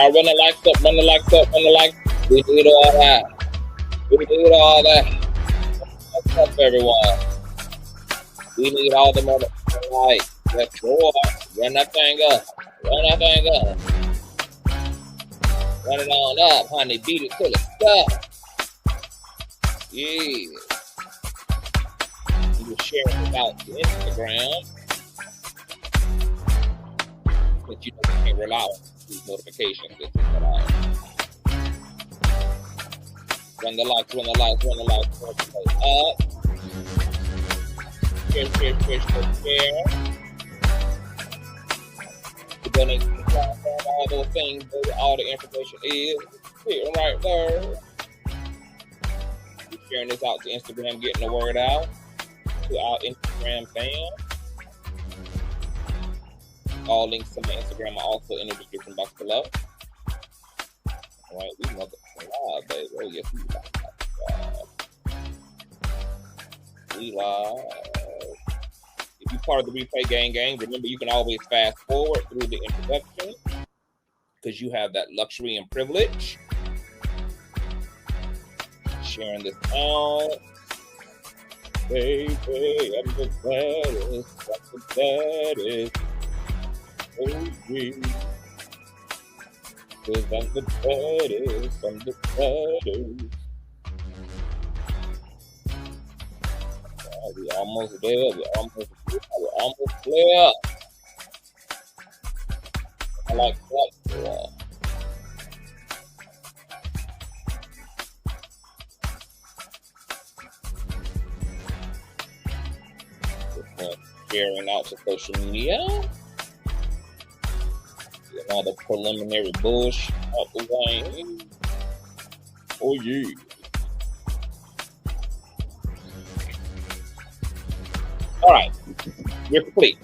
Y'all run the likes up, run the likes up, run the likes. We need all that. We need all that. What's up, everyone? We need all the motherfucking likes. Let's go. Run that thing up. Run that thing up. Run it on up, honey. Beat it till it's stuck. Yeah. You can share it out to Instagram. But you can't rely on these notifications. Run the likes, run the likes, run the likes, run the likes up. Share. You're gonna platform, all those things, all the information is sitting right there. We're sharing this out to Instagram, getting the word out to our Instagram fans. All links to my Instagram are also in the description box below. All right, we motherfucking live, baby. Oh, yes, we live. We live. If you're part of the Replay Gang, remember you can always fast forward through the introduction because you have that luxury and privilege. Sharing this out. Baby, I'm the baddest. I'm the baddest. Oh, yeah. Cause I'm the baddest. I'm the baddest. We're almost there. We're almost there. I like that. Sharing out to social media. Get all the preliminary bullshit out the way. Oh, yeah. All right, we're complete.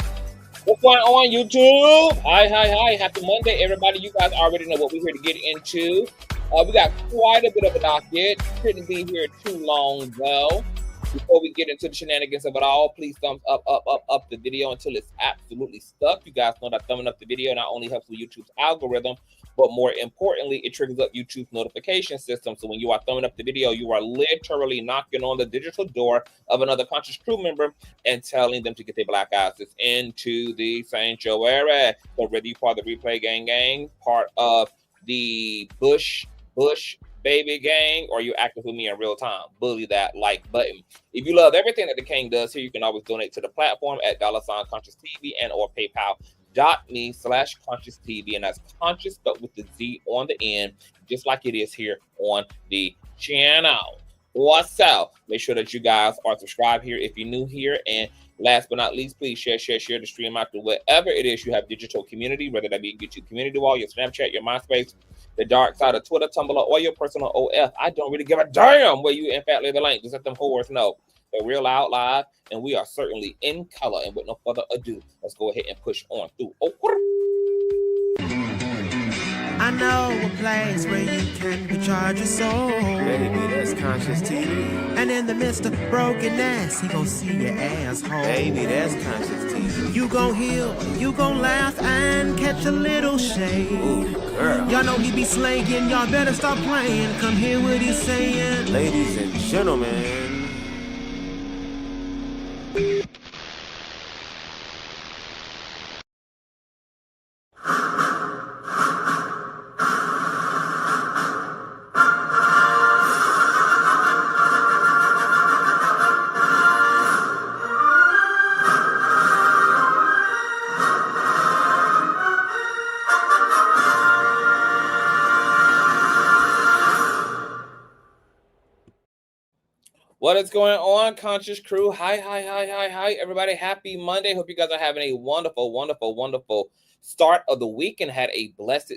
What's going on, YouTube? Hi. Happy Monday, everybody. You guys already know what we're here to get into. We got quite a bit of a docket. Couldn't be here too long, though. Before we get into the shenanigans of it all, please thumbs up the video until it's absolutely stuck. You guys know that thumbing up the video not only helps with YouTube's algorithm, but more importantly, it triggers up YouTube's notification system. So when you are thumbing up the video, you are literally knocking on the digital door of another Conscious crew member and telling them to get their black asses into the sanctuary. So whether you're part of the Replay Gang, part of the Bush Baby Gang, or you active with me in real time, bully that like button. If you love everything that the King does here, you can always donate to the platform at $Consciouztv and or PayPal.me/ConsciouzTV, and that's conscious but with the Z on the end, just like it is here on the channel. What's up? Make sure that you guys are subscribed here if you're new here, and last but not least, please share the stream out to whatever it is you have digital community, whether that be your YouTube community wall, your Snapchat, your MySpace, the dark side of Twitter, Tumblr, or your personal OF. I don't really give a damn where you in fact lay the link. Just let them whores know. They're real out live, and we are certainly in color. And with no further ado, let's go ahead and push on through. I know a place where you can recharge your soul. Baby, that's Consciouztv. And in the midst of brokenness, he gon' see your asshole. Baby, that's Consciouztv. You gon' heal, you gon' laugh and catch a little shade. Ooh, girl. Y'all know he be slaying, y'all better stop playing. Come hear what he's saying. Ladies and gentlemen. What is going on, Conscious crew? Hi, everybody. Happy Monday. Hope you guys are having a wonderful start of the week and had a blessed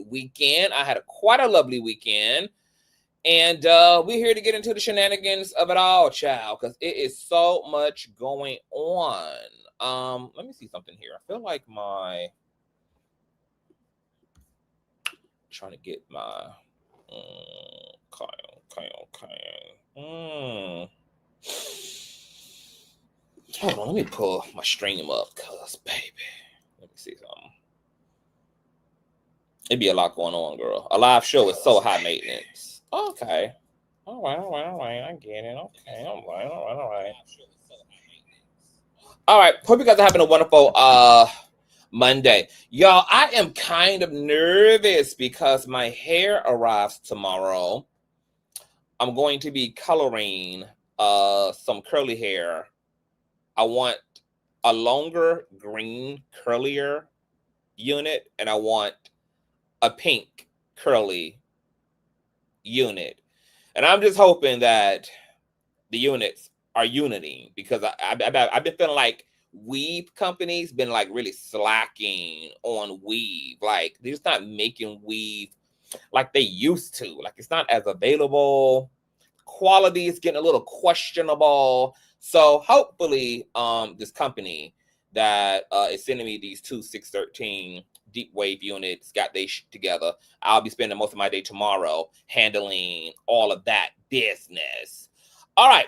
weekend. I had quite a lovely weekend. And we're here to get into the shenanigans of it all, child, because it is so much going on. Let me see something here. I feel like trying to get my Hold on, let me pull my stream up, cuz baby. Let me see something. It'd be a lot going on, girl. A live show is so high maintenance. Okay. All right. I get it. Okay. All right. All right. Hope you guys are having a wonderful Monday. Y'all, I am kind of nervous because my hair arrives tomorrow. I'm going to be coloring some curly hair. I want a longer green curlier unit, and I want a pink curly unit. And I'm just hoping that the units are uniting, because I've been feeling like weave companies been like really slacking on weave. Like they're just not making weave like they used to. Like it's not as available. Quality is getting a little questionable. So hopefully this company that is sending me these two 613 deep wave units got their shit together. I'll be spending most of my day tomorrow handling all of that business. All right.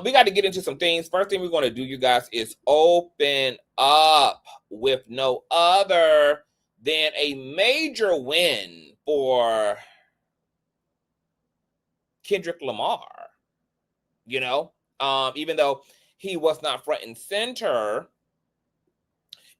We got to get into some things. First thing we're going to do, you guys, is open up with no other than a major win for Kendrick Lamar. You know, even though he was not front and center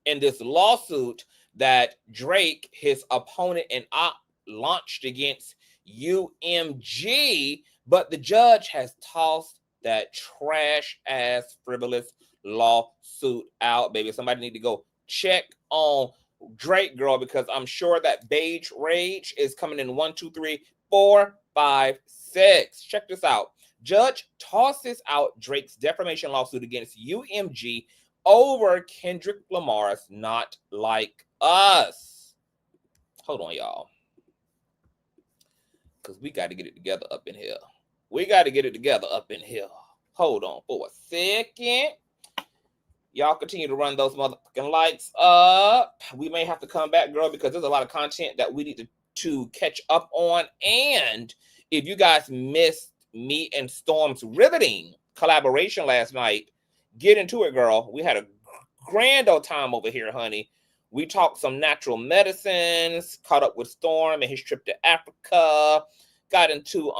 in this lawsuit that Drake, his opponent and op, launched against UMG, but the judge has tossed that trash ass frivolous lawsuit out, baby. Somebody need to go check on Drake, girl, because I'm sure that beige rage is coming in 1, 2, 3, 4, 5, 6. Check this out. Judge tosses out Drake's defamation lawsuit against UMG over Kendrick Lamar's Not Like Us. Hold on, y'all, because we got to get it together up in here. Hold on for a second. Y'all continue to run those motherfucking lights up. We may have to come back, girl, because there's a lot of content that we need to catch up on. And if you guys missed me and Storm's riveting collaboration last night, get into it, girl. We had a grand old time over here, honey. We talked some natural medicines, caught up with Storm and his trip to Africa, got into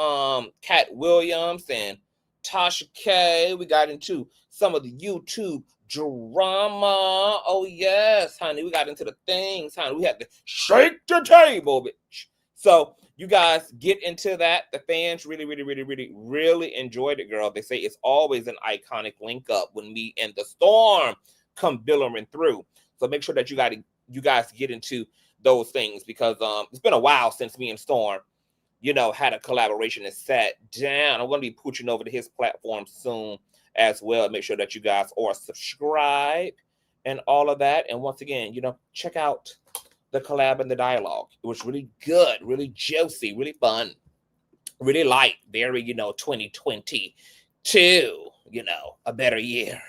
Cat Williams and Tasha K. We got into some of the YouTube drama. Oh yes, honey. We got into the things, honey. We had to shake the table, bitch. So you guys get into that. The fans really enjoyed it, girl. They say it's always an iconic link up when me and the Storm come billowing through. So make sure that you guys get into those things, because it's been a while since me and Storm, you know, had a collaboration and sat down. I'm going to be pushing over to his platform soon as well. Make sure that you guys are subscribed and all of that. And once again, you know, check out the collab and the dialogue. It was really good, really juicy, really fun, really light, very, you know, 2022, you know, a better year.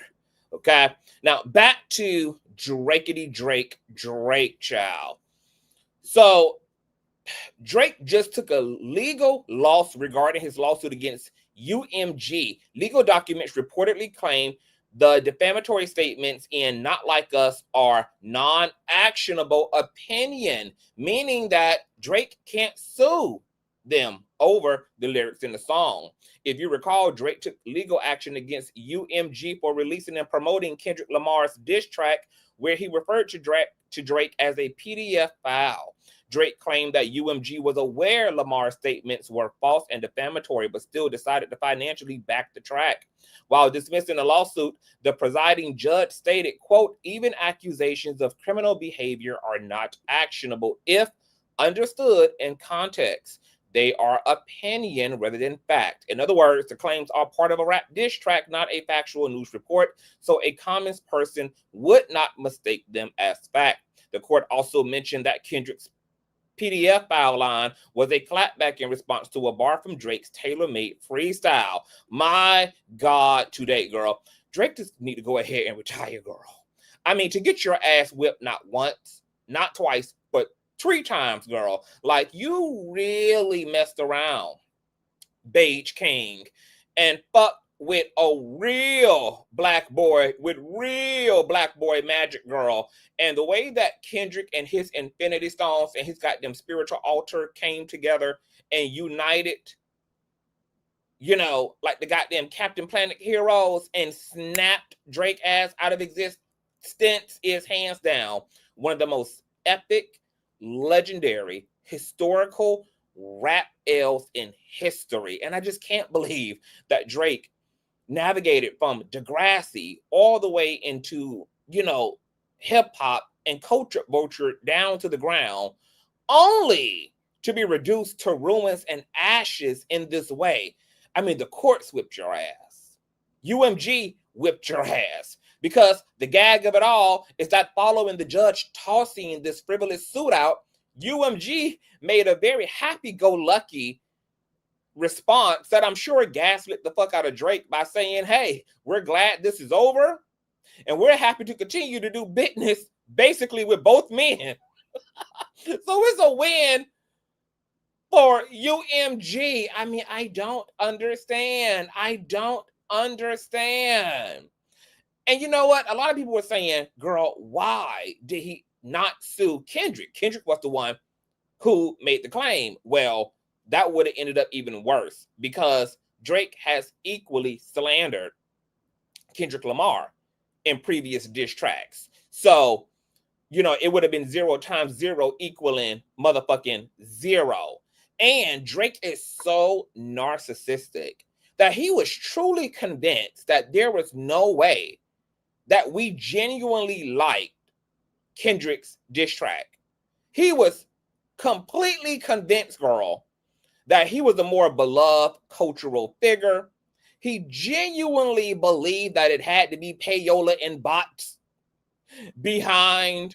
Okay. Now back to Drake, child. So Drake just took a legal loss regarding his lawsuit against UMG. Legal documents reportedly claim the defamatory statements in Not Like Us are non-actionable opinion, meaning that Drake can't sue them over the lyrics in the song. If you recall, Drake took legal action against UMG for releasing and promoting Kendrick Lamar's diss track, where he referred to Drake as a PDF file. Drake claimed that UMG was aware Lamar's statements were false and defamatory, but still decided to financially back the track. While dismissing the lawsuit, the presiding judge stated, quote, even accusations of criminal behavior are not actionable if understood in context. They are opinion rather than fact. In other words, the claims are part of a rap diss track, not a factual news report, so a common person would not mistake them as fact. The court also mentioned that Kendrick's PDF file line was a clapback in response to a bar from Drake's tailor-made freestyle. My God, today, girl. Drake just need to go ahead and retire, girl. I mean, to get your ass whipped not once, not twice, but 3 times, girl. Like, you really messed around, Beige King, and fucked with a real black boy, magic girl. And the way that Kendrick and his Infinity Stones and his goddamn spiritual altar came together and united, you know, like the goddamn Captain Planet heroes and snapped Drake ass out of existence is hands down one of the most epic, legendary, historical rap L's in history. And I just can't believe that Drake navigated from Degrassi all the way into, you know, hip hop and culture vulture down to the ground, only to be reduced to ruins and ashes in this way. I mean, the courts whipped your ass. UMG whipped your ass. Because the gag of it all is that following the judge tossing this frivolous suit out, UMG made a very happy-go-lucky response that I'm sure gaslit the fuck out of Drake by saying, hey, we're glad this is over, and we're happy to continue to do business basically with both men. So it's a win for UMG. I mean, I don't understand. And you know what? A lot of people were saying, girl, why did he not sue Kendrick? Kendrick was the one who made the claim. Well, that would have ended up even worse because Drake has equally slandered Kendrick Lamar in previous diss tracks. So, you know, it would have been 0 times 0 equaling motherfucking 0. And Drake is so narcissistic that he was truly convinced that there was no way that we genuinely liked Kendrick's diss track. He was completely convinced, girl, that he was a more beloved cultural figure. He genuinely believed that it had to be payola and bots behind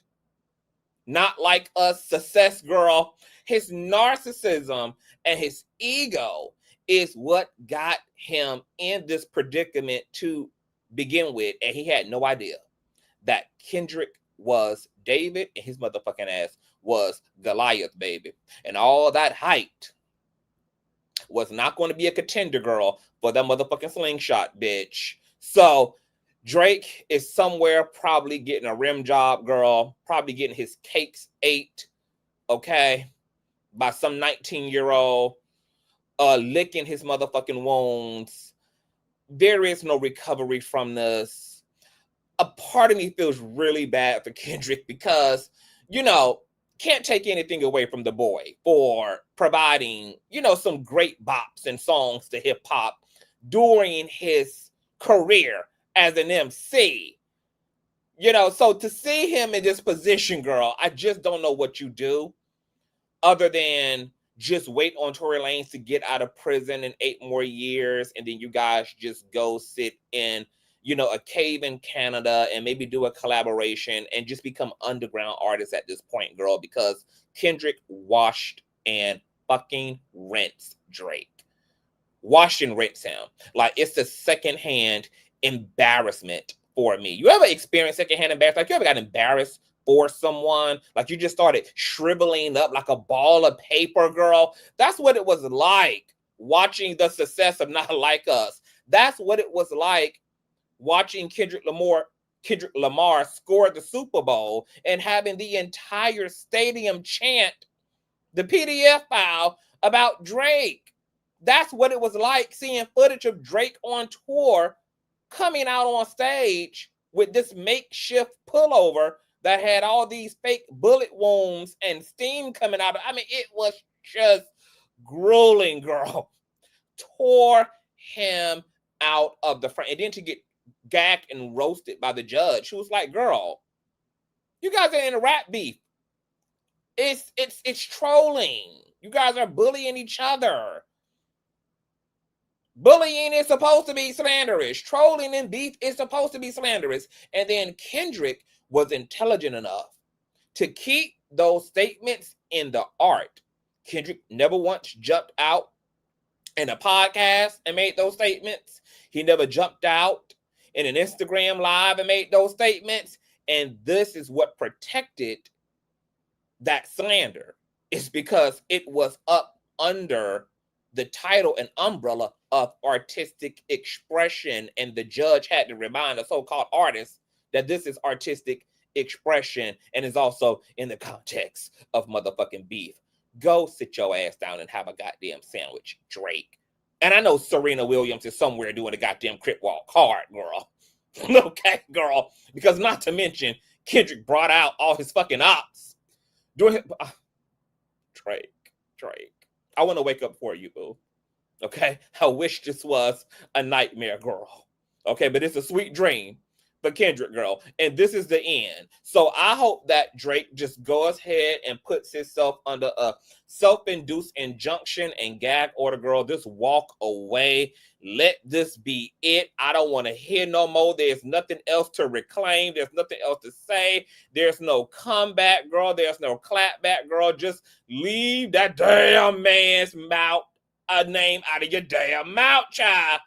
Not Like Us, Success Girl. His narcissism and his ego is what got him in this predicament to begin with. And he had no idea that Kendrick was David and his motherfucking ass was Goliath, baby. And all that height was not going to be a contender, girl, for that motherfucking slingshot, bitch. So Drake is somewhere probably getting a rim job, girl, probably getting his cakes ate, okay, by some 19-year-old, licking his motherfucking wounds. There is no recovery from this. A part of me feels really bad for Kendrick because, you know, can't take anything away from the boy for providing, you know, some great bops and songs to hip hop during his career as an MC. You know, so to see him in this position, girl, I just don't know what you do other than just wait on Tory Lanez to get out of prison in 8 more years, and then you guys just go sit in, you know, a cave in Canada and maybe do a collaboration and just become underground artists at this point, girl, because Kendrick washed and fucking rinsed Drake. Washed and rinsed him. Like, it's a secondhand embarrassment for me. You ever experienced secondhand embarrassment? Like, you ever got embarrassed for someone? Like, you just started shriveling up like a ball of paper, girl? That's what it was like watching the success of Not Like Us. That's what it was like watching Kendrick Lamar score the Super Bowl and having the entire stadium chant the PDF file about Drake. That's what it was like seeing footage of Drake on tour coming out on stage with this makeshift pullover that had all these fake bullet wounds and steam coming out. I mean, it was just grueling, girl. Tore him out of the front. And then to get gagged and roasted by the judge, who was like, girl, you guys are in a rap beef. It's trolling. You guys are bullying each other. Bullying is supposed to be slanderous. Trolling and beef is supposed to be slanderous. And then Kendrick was intelligent enough to keep those statements in the art. Kendrick never once jumped out in a podcast and made those statements. He never jumped out in an Instagram live and made those statements. And this is what protected that slander. It's because it was up under the title and umbrella of artistic expression, and the judge had to remind the so-called artist that this is artistic expression and is also in the context of motherfucking beef. Go sit your ass down and have a goddamn sandwich, Drake. And I know Serena Williams is somewhere doing a goddamn crip walk hard, girl. Okay, girl. Because not to mention, Kendrick brought out all his fucking ops. Drake. I want to wake up for you, boo. Okay? I wish this was a nightmare, girl. Okay, but it's a sweet dream for Kendrick, girl. And this is the end. So I hope that Drake just goes ahead and puts himself under a self-induced injunction and gag order, girl. Just walk away. Let this be it. I don't want to hear no more. There's nothing else to reclaim. There's nothing else to say. There's no comeback, girl. There's no clapback, girl. Just leave that damn man's mouth, a name out of your damn mouth, child.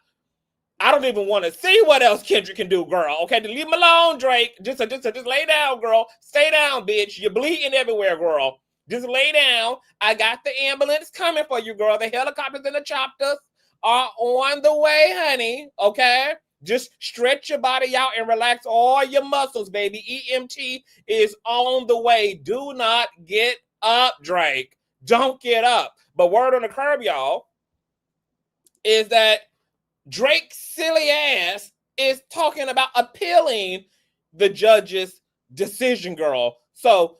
I don't even want to see what else Kendrick can do, girl. Okay, to leave him alone, Drake. Just lay down, girl. Stay down, bitch. You're bleeding everywhere, girl. Just lay down. I got the ambulance coming for you, girl. The helicopters and the choppers are on the way, honey. Okay? Just stretch your body out and relax all your muscles, baby. EMT is on the way. Do not get up, Drake. Don't get up. But word on the curb, y'all, is that Drake's silly ass is talking about appealing the judge's decision, girl. So,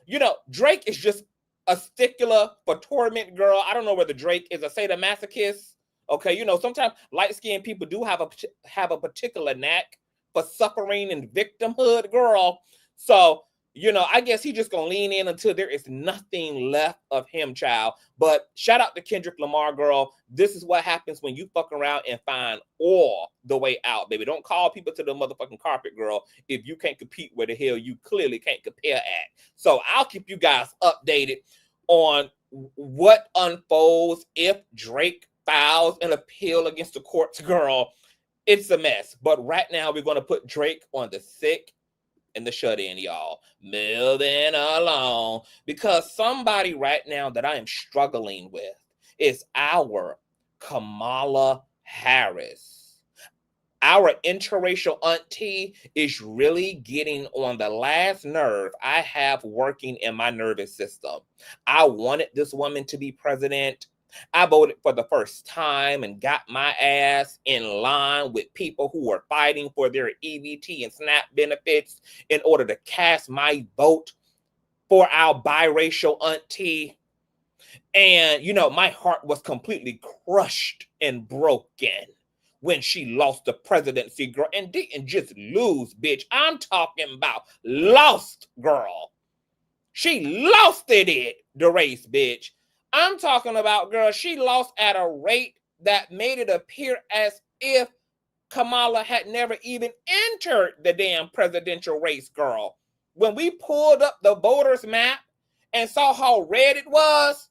Drake is just a stickler for torment, girl. I don't know whether Drake is a sadomasochist. Okay, sometimes light-skinned people do have a particular knack for suffering and victimhood, girl. So, I guess he's just gonna lean in until there is nothing left of him, child. But shout out to Kendrick Lamar, girl. This is what happens when you fuck around and find all the way out, baby. Don't call people to the motherfucking carpet, girl, if you can't compete where the hell you clearly can't compare at. So I'll keep you guys updated on what unfolds if Drake files an appeal against the courts, girl. It's a mess. But right now, we're going to put Drake on the sick and the shut-in, y'all. Moving along. Because somebody right now that I am struggling with is our Kamala Harris. Our interracial auntie is really getting on the last nerve I have working in my nervous system. I wanted this woman to be president. I voted for the first time and got my ass in line with people who were fighting for their EBT and SNAP benefits in order to cast my vote for our biracial auntie. And, my heart was completely crushed and broken when she lost the presidency, girl. And didn't just lose, bitch. I'm talking about lost, girl. She lost it, the race, bitch. I'm talking about, girl, she lost at a rate that made it appear as if Kamala had never even entered the damn presidential race, girl. When we pulled up the voters map and saw how red it was,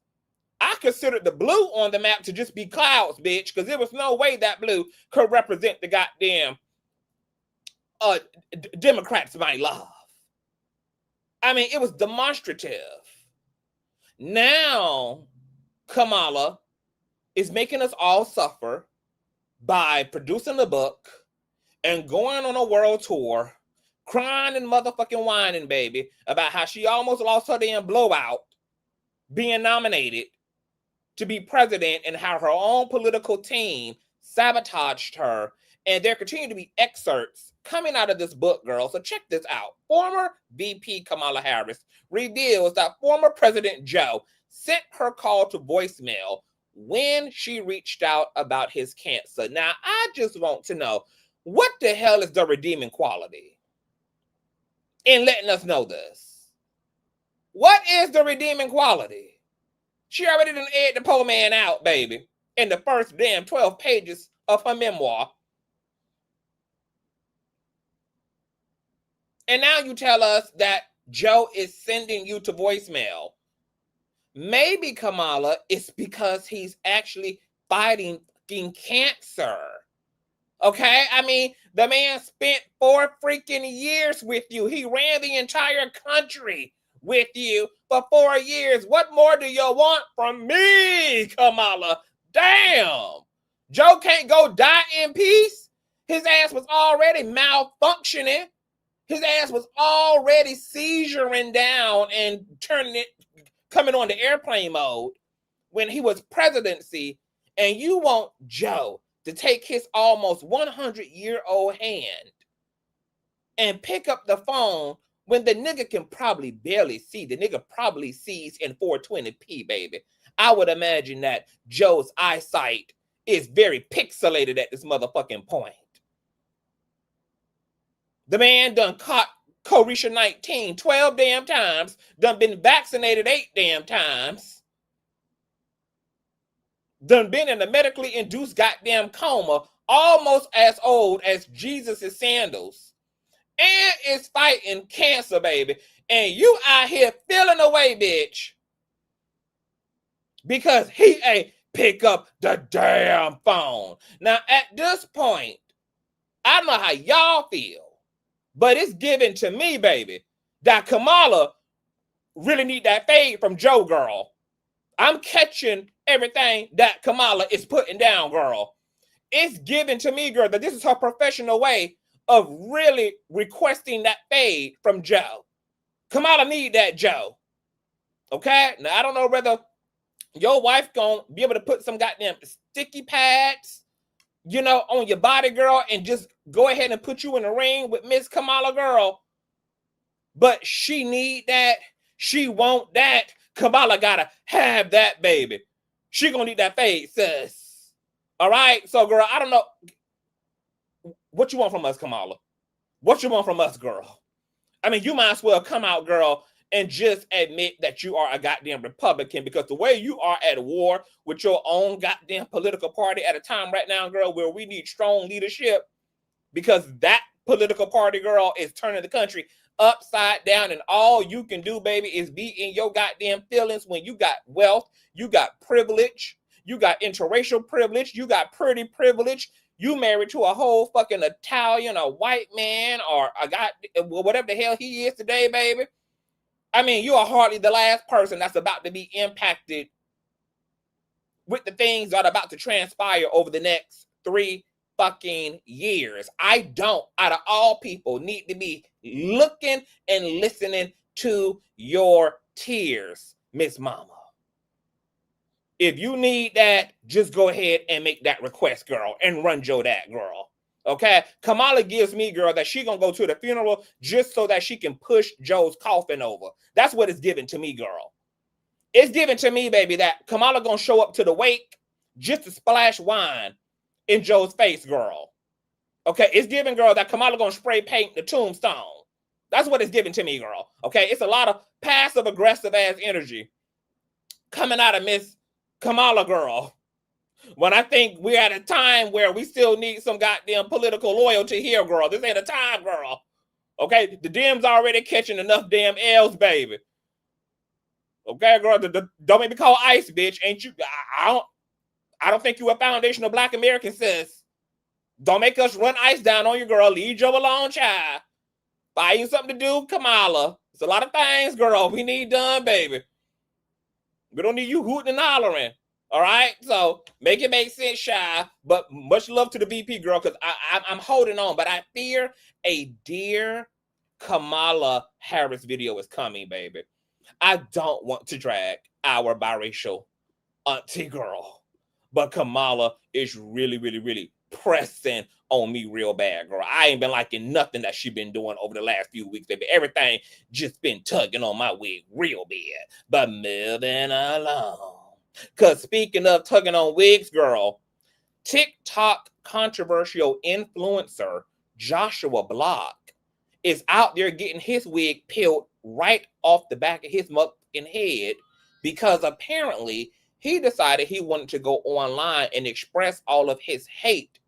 I considered the blue on the map to just be clouds, bitch, because there was no way that blue could represent the goddamn Democrats my love. I mean, it was demonstrative. Now, Kamala is making us all suffer by producing a book and going on a world tour, crying and motherfucking whining, baby, about how she almost lost her damn blowout being nominated to be president and how her own political team sabotaged her. And there continue to be excerpts coming out of this book, girl. So check this out. Former VP Kamala Harris reveals that former President Joe sent her call to voicemail when she reached out about his cancer. Now, I just want to know, what the hell is the redeeming quality in letting us know this? What is the redeeming quality? She already done aired the poor man out, baby, in the first damn 12 pages of her memoir. And now you tell us that Joe is sending you to voicemail. Maybe, Kamala, it's because he's actually fighting cancer. Okay? I mean, the man spent 4 freaking years with you. He ran the entire country with you for 4 years. What more do you want from me, Kamala? Damn. Joe can't go die in peace. His ass was already malfunctioning. His ass was already seizuring down and coming on the airplane mode when he was presidency. And you want Joe to take his almost 100-year-old hand and pick up the phone when the nigga can probably barely see. The nigga probably sees in 420p, baby. I would imagine that Joe's eyesight is very pixelated at this motherfucking point. The man done caught COVID-19 12 damn times, done been vaccinated 8 damn times, done been in a medically induced goddamn coma, almost as old as Jesus' sandals, and is fighting cancer, baby. And you out here feeling away, bitch, because he ain't pick up the damn phone. Now, at this point, I don't know how y'all feel, but it's given to me, baby, that Kamala really need that fade from Joe, girl. I'm catching everything that Kamala is putting down, girl. It's given to me, girl, that this is her professional way of really requesting that fade from Joe. Kamala need that Joe. Okay? Now, I don't know whether your wife gonna be able to put some goddamn sticky pads, you know, on your body, girl, and just go ahead and put you in the ring with Miss Kamala, girl. But she need that. She want that. Kamala gotta have that, baby. She gonna need that fade, sis. All right? So, girl, I don't know. What you want from us, Kamala? What you want from us, girl? I mean, you might as well come out, girl, and just admit that you are a goddamn Republican, because the way you are at war with your own goddamn political party at a time right now, girl, where we need strong leadership, because that political party, girl, is turning the country upside down, and all you can do, baby, is be in your goddamn feelings when you got wealth, you got privilege, you got interracial privilege, you got pretty privilege, you married to a whole fucking Italian, a white man, or a guy, whatever the hell he is today, baby. I mean, you are hardly the last person that's about to be impacted with the things that are about to transpire over the next 3 fucking years. I don't, out of all people, need to be looking and listening to your tears, Miss Mama. If you need that, just go ahead and make that request, girl, and run Joe that, girl. Okay? Kamala gives me, girl, that she gonna go to the funeral just so that she can push Joe's coffin over. That's what it's given to me, girl. It's given to me, baby, that Kamala gonna show up to the wake just to splash wine in Joe's face, girl. Okay? It's given, girl, that Kamala gonna spray paint the tombstone. That's what it's given to me, girl. Okay? It's a lot of passive-aggressive ass energy coming out of Miss Kamala, girl. When I think we're at a time where we still need some goddamn political loyalty here, girl. This ain't a time, girl. Okay? The Dems already catching enough damn L's, baby. Okay, girl? Don't make me call ICE, bitch. Ain't you? I don't think you a foundational Black American, sis. Don't make us run ICE down on you, girl. Leave Joe alone, child. Find you something to do, Kamala. It's a lot of things, girl, we need done, baby. We don't need you hooting and hollering. All right? So make it make sense, Shy. But much love to the VP, girl, because I'm holding on. But I fear a Dear Kamala Harris video is coming, baby. I don't want to drag our biracial auntie girl. But Kamala is really, really, really pressing on me real bad, girl. I ain't been liking nothing that she been doing over the last few weeks, baby. Everything just been tugging on my wig real bad. But moving along. Because speaking of tugging on wigs, girl, TikTok controversial influencer Joshua Block is out there getting his wig peeled right off the back of his motherfucking head because apparently he decided he wanted to go online and express all of his hate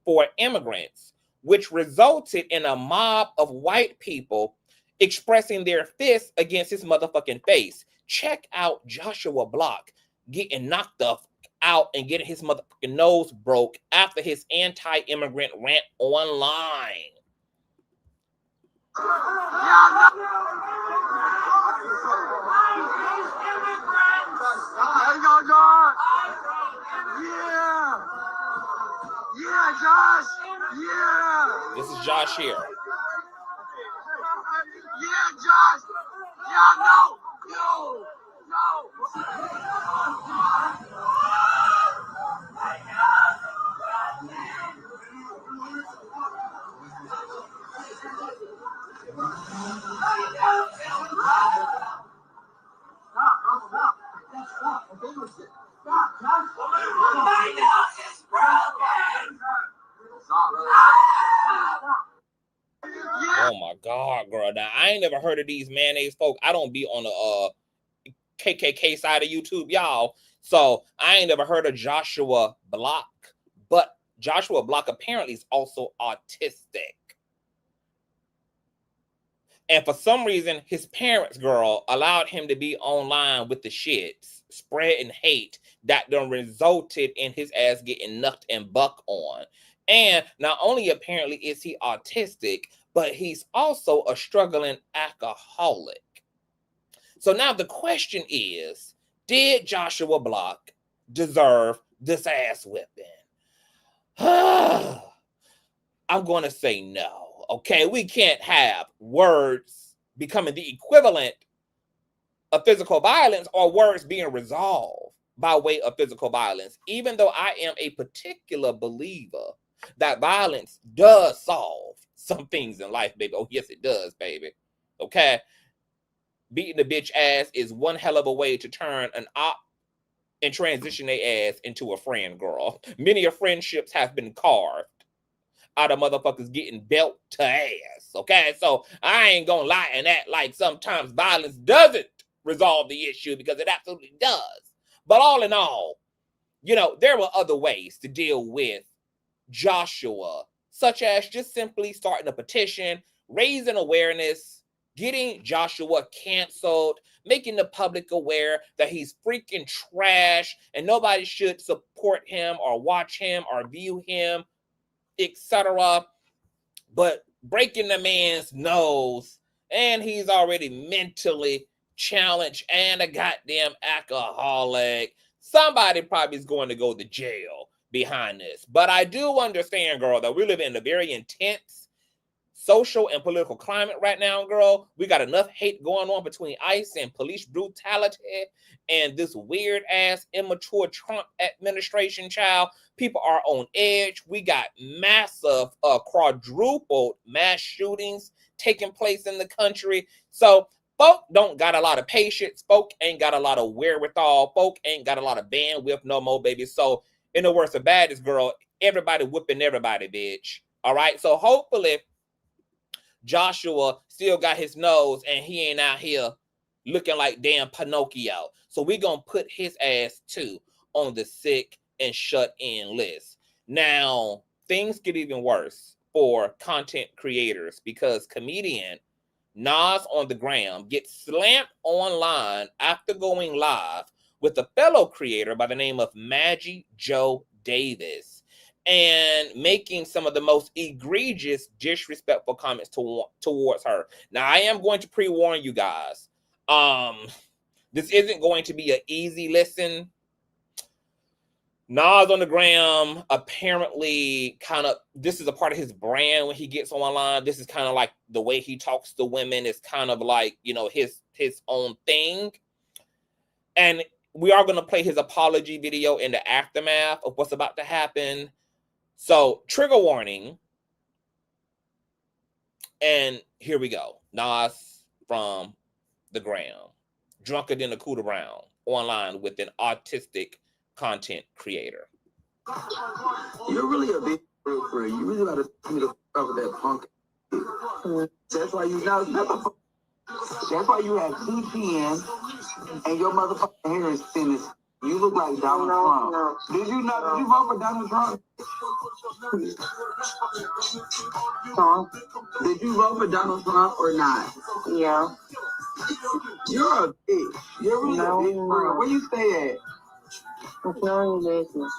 for immigrants, which resulted in a mob of white people expressing their fists against his motherfucking face. Check out Joshua Block getting knocked the out and getting his motherfucking nose broke after his anti-immigrant rant online. Yeah. Yeah, Josh. Yeah. This is Josh here. Yeah, Josh. Yeah, no. No. Oh my God, girl. Now I ain't never heard of these mayonnaise folk. I don't be on the KKK side of YouTube, y'all. So I ain't never heard of Joshua Block. But Joshua Block apparently is also autistic. And for some reason, his parents, girl, allowed him to be online with the shits, spreading hate that done resulted in his ass getting knocked and buck on. And not only apparently is he autistic, but he's also a struggling alcoholic. So now the question is, did Joshua Block deserve this ass whipping? I'm going to say no. Okay, we can't have words becoming the equivalent of physical violence or words being resolved by way of physical violence, even though I am a particular believer that violence does solve some things in life, baby. Oh, yes, it does, baby. Okay? Beating the bitch ass is one hell of a way to turn an op and transition their ass into a friend, girl. Many of friendships have been carved out of motherfuckers getting belt to ass, okay? So I ain't gonna lie and act like sometimes violence doesn't resolve the issue, because it absolutely does. But all in all, you know, there were other ways to deal with Joshua, such as just simply starting a petition, raising awareness, getting Joshua canceled, making the public aware that he's freaking trash and nobody should support him or watch him or view him, etc. But breaking the man's nose, and he's already mentally challenged and a goddamn alcoholic. Somebody probably is going to go to jail behind this. But I do understand, girl, that we live in a very intense social and political climate right now, girl. We got enough hate going on between ICE and police brutality and this weird ass immature Trump administration, child. People are on edge. We got massive quadrupled mass shootings taking place in the country. So folk don't got a lot of patience. Folk ain't got a lot of wherewithal. Folk ain't got a lot of bandwidth no more, baby. So in the worst of baddest, girl, everybody whooping everybody, bitch. All right. So hopefully Joshua still got his nose and he ain't out here looking like damn Pinocchio. So we're going to put his ass too on the sick and shut in list. Now, things get even worse for content creators because comedian Nas on the Gram gets slammed online after going live with a fellow creator by the name of Maggie Joe Davis and making some of the most egregious, disrespectful comments towards her. Now, I am going to pre-warn you guys. This isn't going to be an easy listen. Nas on the Gram apparently this is a part of his brand when he gets online. This is kind of like the way he talks to women. It's kind of like, you know, his own thing. And we are going to play his apology video in the aftermath of what's about to happen. So, trigger warning. And here we go. Nas from the Gram. Drunker than a cooler brown. Online with an autistic content creator. You're really a big for you. really got to me to cover that punk. That's why you know. That's why you have TPN and your motherfucking hair is finished. You look like Donald Trump. No. Did you vote for Donald Trump? Huh? Did you vote for Donald Trump or not? Yeah. You're a bitch. You're really a big girl. Where you stay at? It's not business.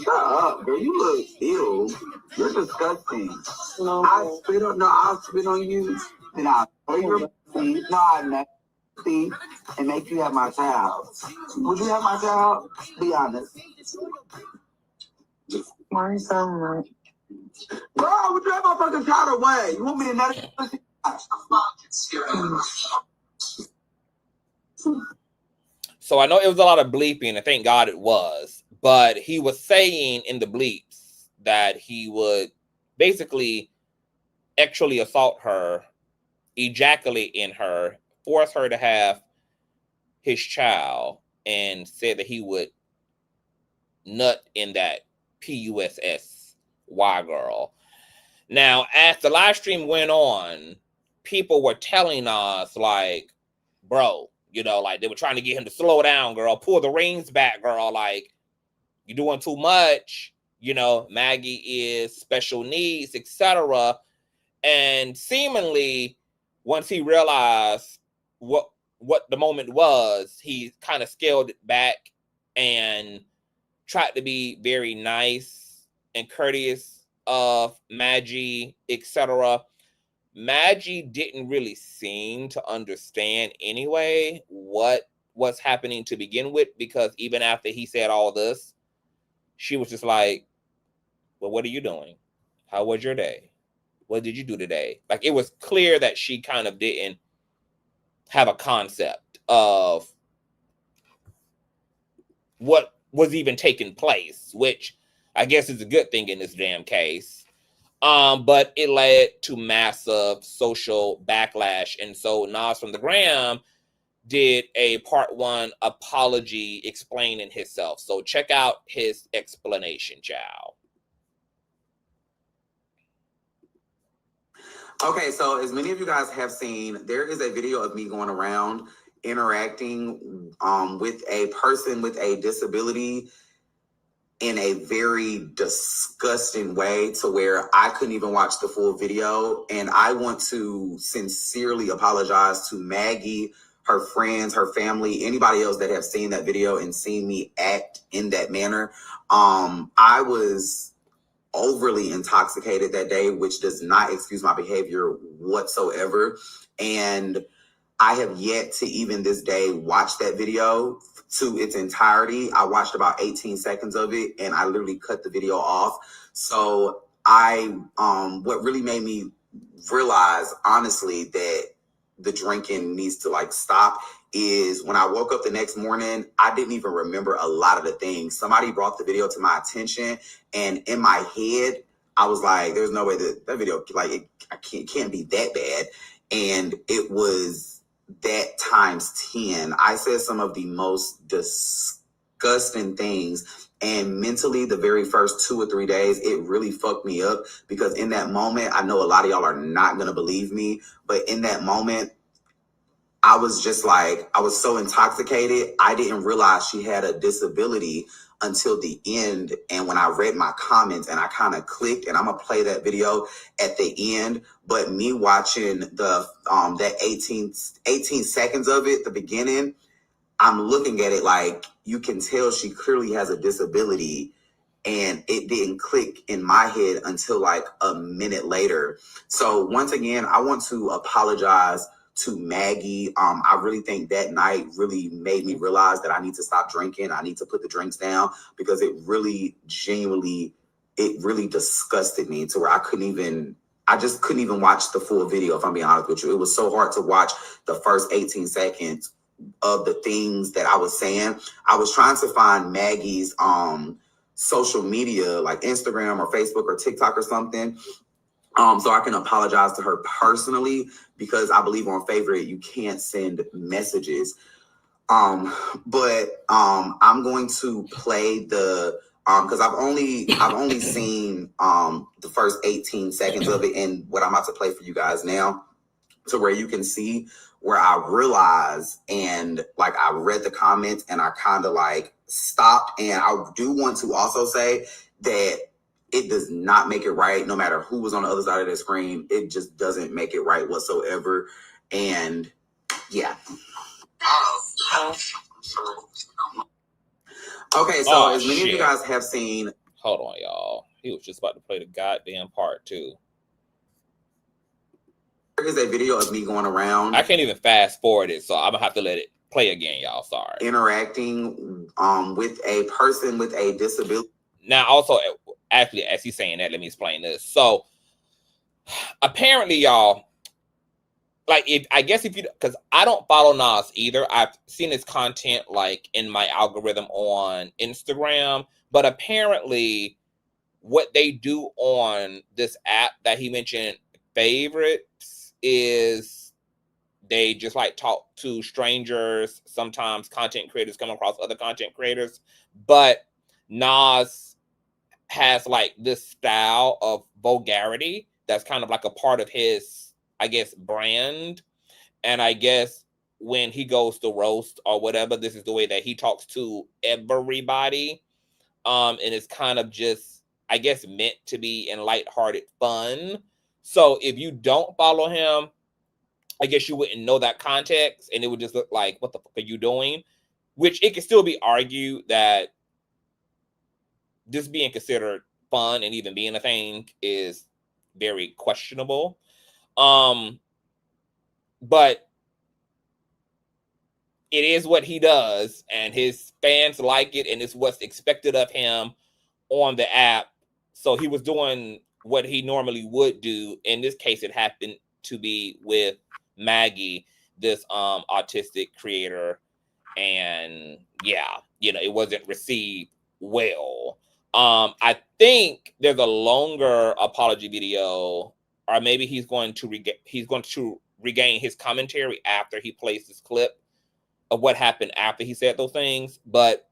Shut up, girl. You look ill. You're disgusting. No. I'll spit on you. Then I'll throw your pussy. No, I'm not. and make you have my child. Would you have my child? Be honest. Why so much? Bro, would you have my fucking child away? You want me to nut it? So I know it was a lot of bleeping, and thank God it was. But he was saying in the bleeps that he would basically actually assault her, ejaculate in her, force her to have his child, and said that he would nut in that PUSSY girl. Now, as the live stream went on, people were telling us, like, bro, you know, like they were trying to get him to slow down, girl, pull the reins back, girl, like, you're doing too much, you know, Maggie is special needs, etc. And seemingly, once he realized what the moment was, he kind of scaled it back and tried to be very nice and courteous of Maggie, etc. Maggie didn't really seem to understand anyway what was happening to begin with, because even after he said all this, she was just like, well, what are you doing? How was your day? What did you do today? Like, it was clear that she kind of didn't have a concept of what was even taking place, which I guess is a good thing in this damn case. But it led to massive social backlash. And so Nas From The Gram did a part 1 apology explaining himself. So check out his explanation, child. Okay, so as many of you guys have seen, there is a video of me going around interacting with a person with a disability in a very disgusting way, to where I couldn't even watch the full video. And I want to sincerely apologize to Maggie, her friends, her family, anybody else that have seen that video and seen me act in that manner. I was overly intoxicated that day, which does not excuse my behavior whatsoever. And I have yet to even this day watch that video to its entirety. I watched about 18 seconds of it and I literally cut the video off. So what really made me realize, honestly, that the drinking needs to like stop is when I woke up the next morning, I didn't even remember a lot of the things. Somebody brought the video to my attention, and in my head, I was like, there's no way that video, like, it can't be that bad. And it was that times 10. I said some of the most disgusting things. And mentally, the very first 2 or 3 days, it really fucked me up, because in that moment, I know a lot of y'all are not going to believe me, but in that moment, I was just like, I was so intoxicated. I didn't realize she had a disability until the end. And when I read my comments and I kind of clicked, and I'm going to play that video at the end, but me watching the that 18 seconds of it, the beginning, I'm looking at it like, you can tell she clearly has a disability, and it didn't click in my head until like a minute later. So once again, I want to apologize to Maggie. I really think that night really made me realize that I need to stop drinking. I need to put the drinks down, because it really genuinely, it really disgusted me to where I just couldn't even watch the full video, if I'm being honest with you. It was so hard to watch the first 18 seconds of the things that I was saying. I was trying to find Maggie's social media, like Instagram or Facebook or TikTok or something, so I can apologize to her personally, because I believe on Favorite you can't send messages. But I'm going to play the because I've only seen the first 18 seconds of it, and what I'm about to play for you guys now, to where you can see where I realized, and like I read the comments and I kind of like stopped. And I do want to also say that it does not make it right, no matter who was on the other side of the screen. It just doesn't make it right whatsoever. And yeah. Okay, so as many of you guys have seen. Hold on, y'all. He was just about to play the goddamn part too. There is a video of me going around. I can't even fast forward it, so I'm gonna have to let it play again, y'all. Sorry. Interacting with a person with a disability. Now, also, actually, as he's saying that, let me explain this. So, apparently, y'all, like, if you, because I don't follow Nas either. I've seen his content like in my algorithm on Instagram, but apparently, what they do on this app that he mentioned, favorites, is they just like talk to strangers. Sometimes content creators come across other content creators, but Nas has like this style of vulgarity that's kind of like a part of his, I guess, brand. And I guess when he goes to roast or whatever, this is the way that he talks to everybody. And it's kind of just, I guess, meant to be in lighthearted fun. So if you don't follow him, I guess you wouldn't know that context, and it would just look like, what the fuck are you doing? Which it can still be argued that this being considered fun and even being a thing is very questionable. But it is what he does, and his fans like it, and it's what's expected of him on the app. So he was doing what he normally would do. In this case, it happened to be with Maggie, this autistic creator, and yeah, it wasn't received well. I think there's a longer apology video, or maybe he's going to regain his commentary after he plays this clip of what happened after he said those things. But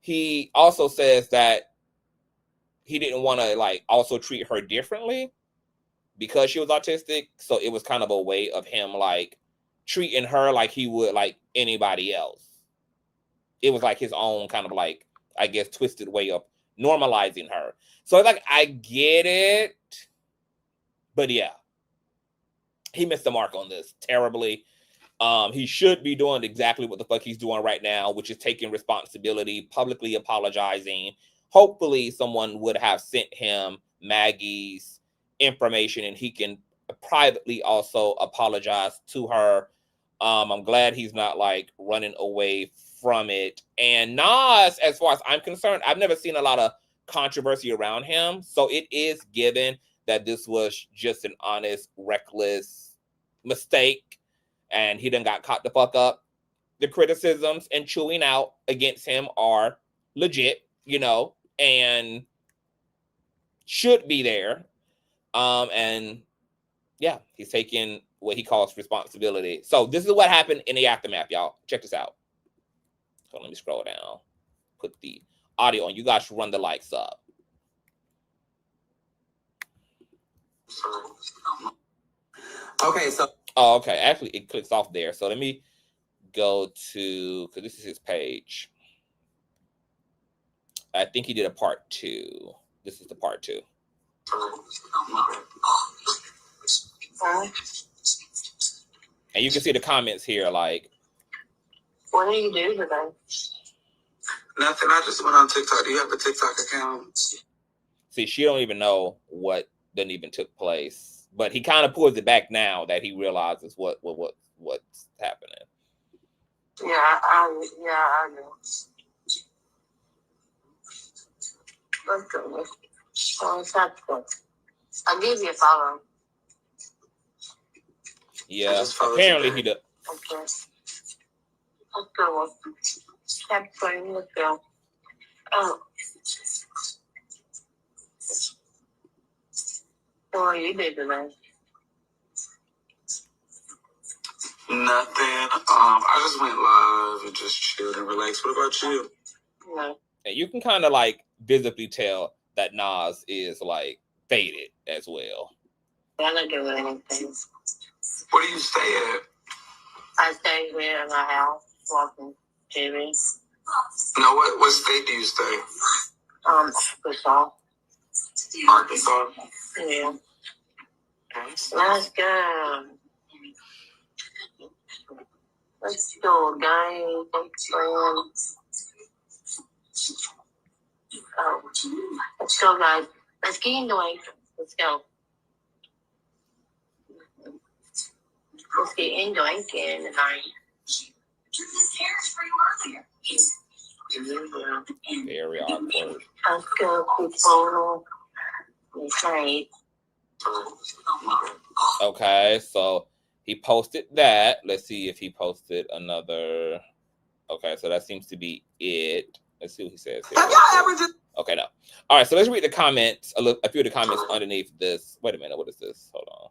he also says that he didn't want to like also treat her differently because she was autistic. So it was kind of a way of him like treating her like he would like anybody else. It was like his own kind of like, I guess, twisted way of normalizing her. So like, I get it, but yeah, he missed the mark on this terribly. He should be doing exactly what the fuck he's doing right now, which is taking responsibility, publicly apologizing. Hopefully someone would have sent him Maggie's information and he can privately also apologize to her. I'm glad he's not like running away from it. And Nas, as far as I'm concerned, I've never seen a lot of controversy around him. So it is given that this was just an honest, reckless mistake, and he done got caught the fuck up. The criticisms and chewing out against him are legit, and should be there. And yeah, he's taking what he calls responsibility. So this is what happened in the aftermath, y'all. Check this out. So let me scroll down. Put the audio on. You guys should run the likes up. Okay, so. Oh, okay. Actually, it clicks off there. So let me go to, because this is his page. I think he did a part 2. This is the part 2. And you can see the comments here, like, what do you do today? Nothing. I just went on TikTok. Do you have a TikTok account? See, she don't even know what didn't even took place. But he kind of pulls it back now that he realizes what's happening. Yeah, I know. Let's go. So it's not good. I'll give you a follow. Yeah, apparently he does. Okay. Let's go. Let's go. Oh. What you did today? Nothing. I just went live and just chilled and relaxed. What about you? No. And you can kind of like visibly tell that Nas is like faded as well. I'm not doing anything. Where do you stay at? I stay here in my house, watching TV. No, what state do you stay? Arkansas. Arkansas? Yeah. Let's go. Let's go, guys. Let's go, guys. Let's get into it. Let's go. Porque enjoying tonight. Very awkward. Okay, so he posted that. Let's see if he posted another. Okay, so that seems to be it. Let's see what he says here. Okay, no. All right, so let's read the comments. A few of the comments underneath this. Wait a minute, what is this? Hold on.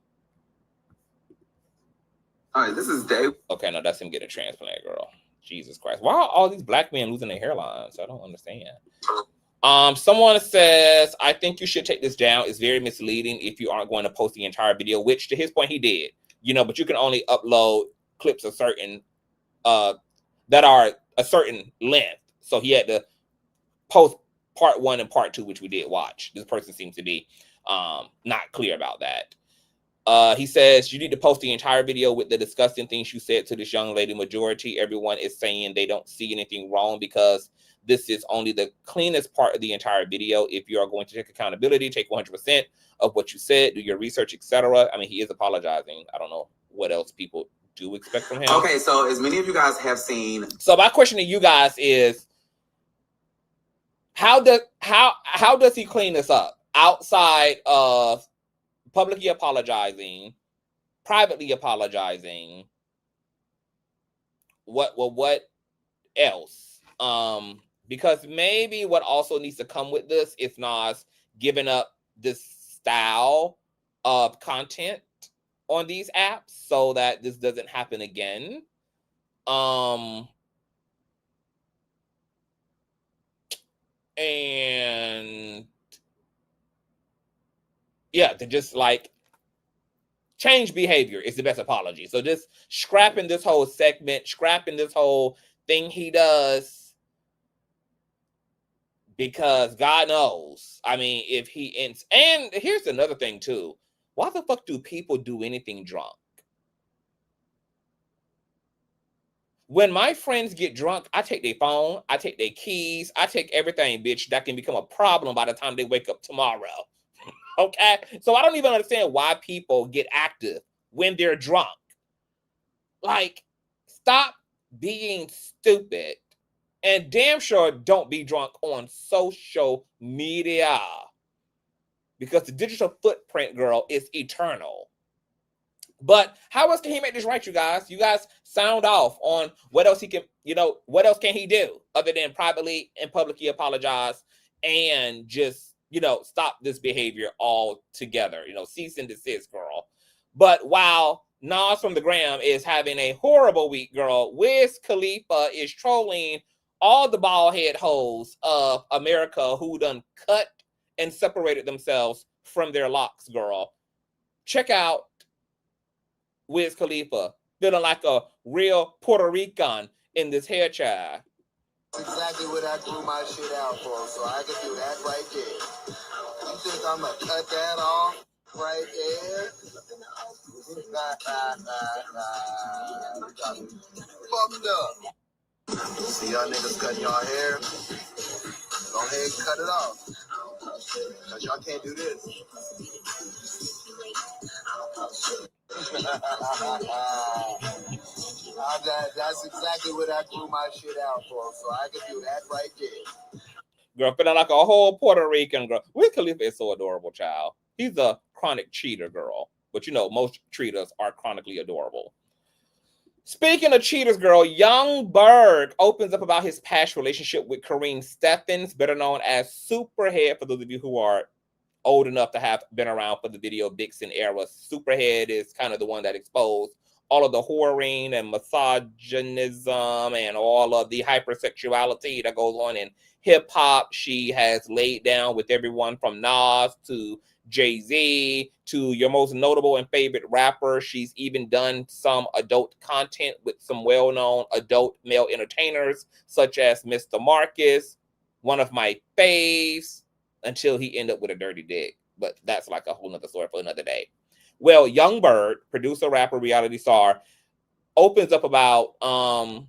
All right, this is Dave. Okay, no, that's him getting a transplant, girl. Jesus Christ. Why are all these black men losing their hairlines? I don't understand. Someone says, I think you should take this down. It's very misleading if you aren't going to post the entire video, which to his point he did. You know, but you can only upload clips of certain that are a certain length. So he had to post part 1 and part 2, which we did watch. This person seems to be not clear about that. He says, you need to post the entire video with the disgusting things you said to this young lady. Majority, everyone is saying they don't see anything wrong because this is only the cleanest part of the entire video. If you are going to take accountability, take 100% of what you said, do your research, etc. I mean, he is apologizing. I don't know what else people do expect from him. Okay, so as many of you guys have seen. So my question to you guys is, how does he clean this up outside of publicly apologizing, privately apologizing? What else? Because maybe what also needs to come with this is Nas giving up this style of content on these apps so that this doesn't happen again. And yeah, to just like change behavior is the best apology. So just scrapping this whole segment, scrapping this whole thing he does, because God knows. I mean, if he ends, and here's another thing too. Why the fuck do people do anything drunk? When my friends get drunk, I take their phone, I take their keys, I take everything, bitch, that can become a problem by the time they wake up tomorrow. Okay? So I don't even understand why people get active when they're drunk. Like, stop being stupid. And damn sure don't be drunk on social media. Because the digital footprint, girl, is eternal. But how else can he make this right, you guys? You guys sound off on what else he can, what else can he do other than privately and publicly apologize and just, stop this behavior altogether. Cease and desist, girl. But while Nas From The Gram is having a horrible week, girl, Wiz Khalifa is trolling all the bald head hoes of America who done cut and separated themselves from their locks, girl. Check out Wiz Khalifa feeling like a real Puerto Rican in this hair child. That's exactly what I grew my shit out for, so I can do that right there. You think I'm gonna cut that off right there? Fucked up. See y'all niggas cutting y'all hair? Go ahead and cut it off. Cause y'all can't do this. That's exactly what I grew my shit out for, so I can do that right there. Girl, feeling like a whole Puerto Rican girl. Wiz Khalifa is so adorable, child. He's a chronic cheater, girl. But most cheaters are chronically adorable. Speaking of cheaters, girl, young Berg opens up about his past relationship with Kareen Steffens, better known as Superhead, for those of you who are old enough to have been around for the video vixen era. Superhead is kind of the one that exposed all of the whoring and misogynism and all of the hypersexuality that goes on in hip-hop. She has laid down with everyone from Nas to Jay-Z to your most notable and favorite rapper. She's even done some adult content with some well-known adult male entertainers, such as Mr. Marcus, one of my faves, until he ended up with a dirty dick. But that's like a whole nother story for another day. Well, young Berg, producer, rapper, reality star, opens up about Kareen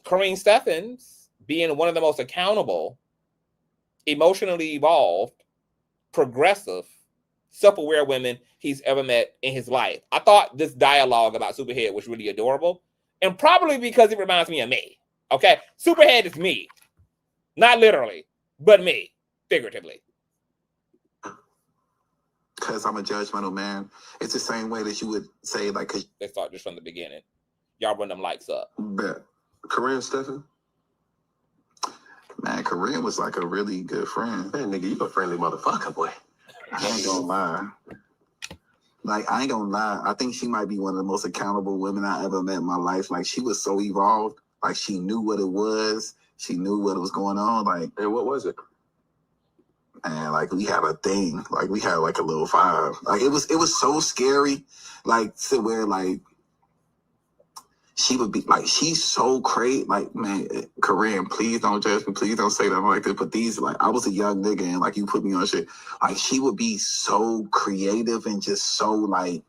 Steffens being one of the most accountable, emotionally evolved, progressive, self-aware women he's ever met in his life. I thought this dialogue about Superhead was really adorable, and probably because it reminds me of me. Okay, Superhead is me, not literally, but me, figuratively. Because I'm a judgmental man. It's the same way that you would say, like, cause Let's start just from the beginning. Y'all run them lights up. Bet. Corinne Stephen? man, Corinne was like a really good friend. Man, nigga, you a friendly motherfucker, boy. I ain't gonna lie. Like, I ain't gonna lie. I think she might be one of the most accountable women I ever met in my life. Like, she was so evolved. Like, she knew what it was. She knew what was going on. Like, And what was it? and like, we had a thing. Like, we had like a little vibe. Like, it was so scary. Like, to where like she would be like, she's so crazy. Like, man, Corinne, please don't judge me. Please don't say that like this. But these, like, I was a young nigga and like, you put me on shit. Like, she would be so creative and just so like,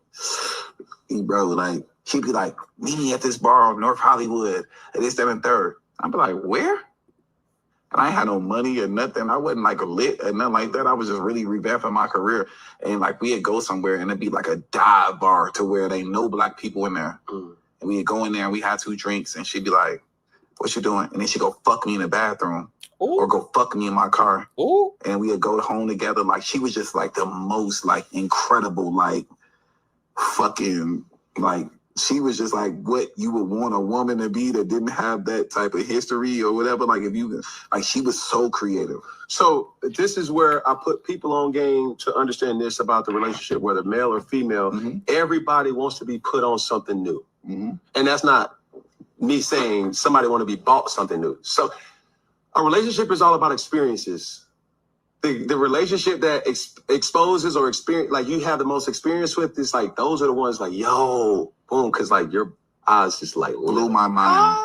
bro, like, she'd be like, meet me at this bar in North Hollywood at this, that, and third. I'd be like, where? And I ain't had no money or nothing. I wasn't like lit or nothing like that. I was just really revamping my career. And like, we'd go somewhere and it'd be like a dive bar to where there ain't no black people in there. And we'd go in there and we had 2 drinks and she'd be like, what you doing? And then she'd go fuck me in the bathroom. Ooh. Or go fuck me in my car. Ooh. And we'd go home together. Like, she was just like the most like incredible, like fucking, like, she was just like what you would want a woman to be that didn't have that type of history or whatever. Like, if you, like, she was so creative. So this is where I put people on game to understand this about the relationship, whether male or female. Mm-hmm. Everybody wants to be put on something new. Mm-hmm. And that's not me saying somebody want to be bought something new. So a relationship is all about experiences. The relationship that exposes or experience, like you have the most experience with, is like, those are the ones like, yo, boom, because like your eyes just like Blew my mind.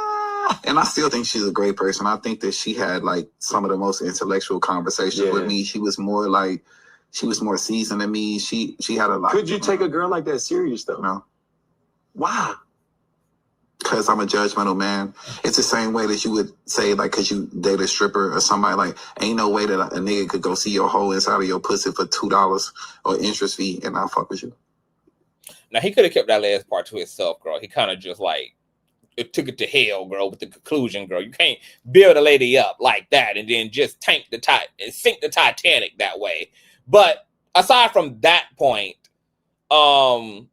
And I still think she's a great person. I think that she had like some of the most intellectual conversations with me. She was more like, she was more seasoned than me. She had a lot. Could you take a girl like that serious though? No. Why? Because I'm a judgmental man. It's the same way that you would say, like, because you date a stripper or somebody, like, ain't no way that a nigga could go see your hole inside of your pussy for $2 or interest fee and I'll fuck with you. Now, he could have kept that last part to himself, girl. He kind of just, like, it took it to hell, girl, with the conclusion, girl. You can't build a lady up like that and then just sink the Titanic that way. But aside from that point, that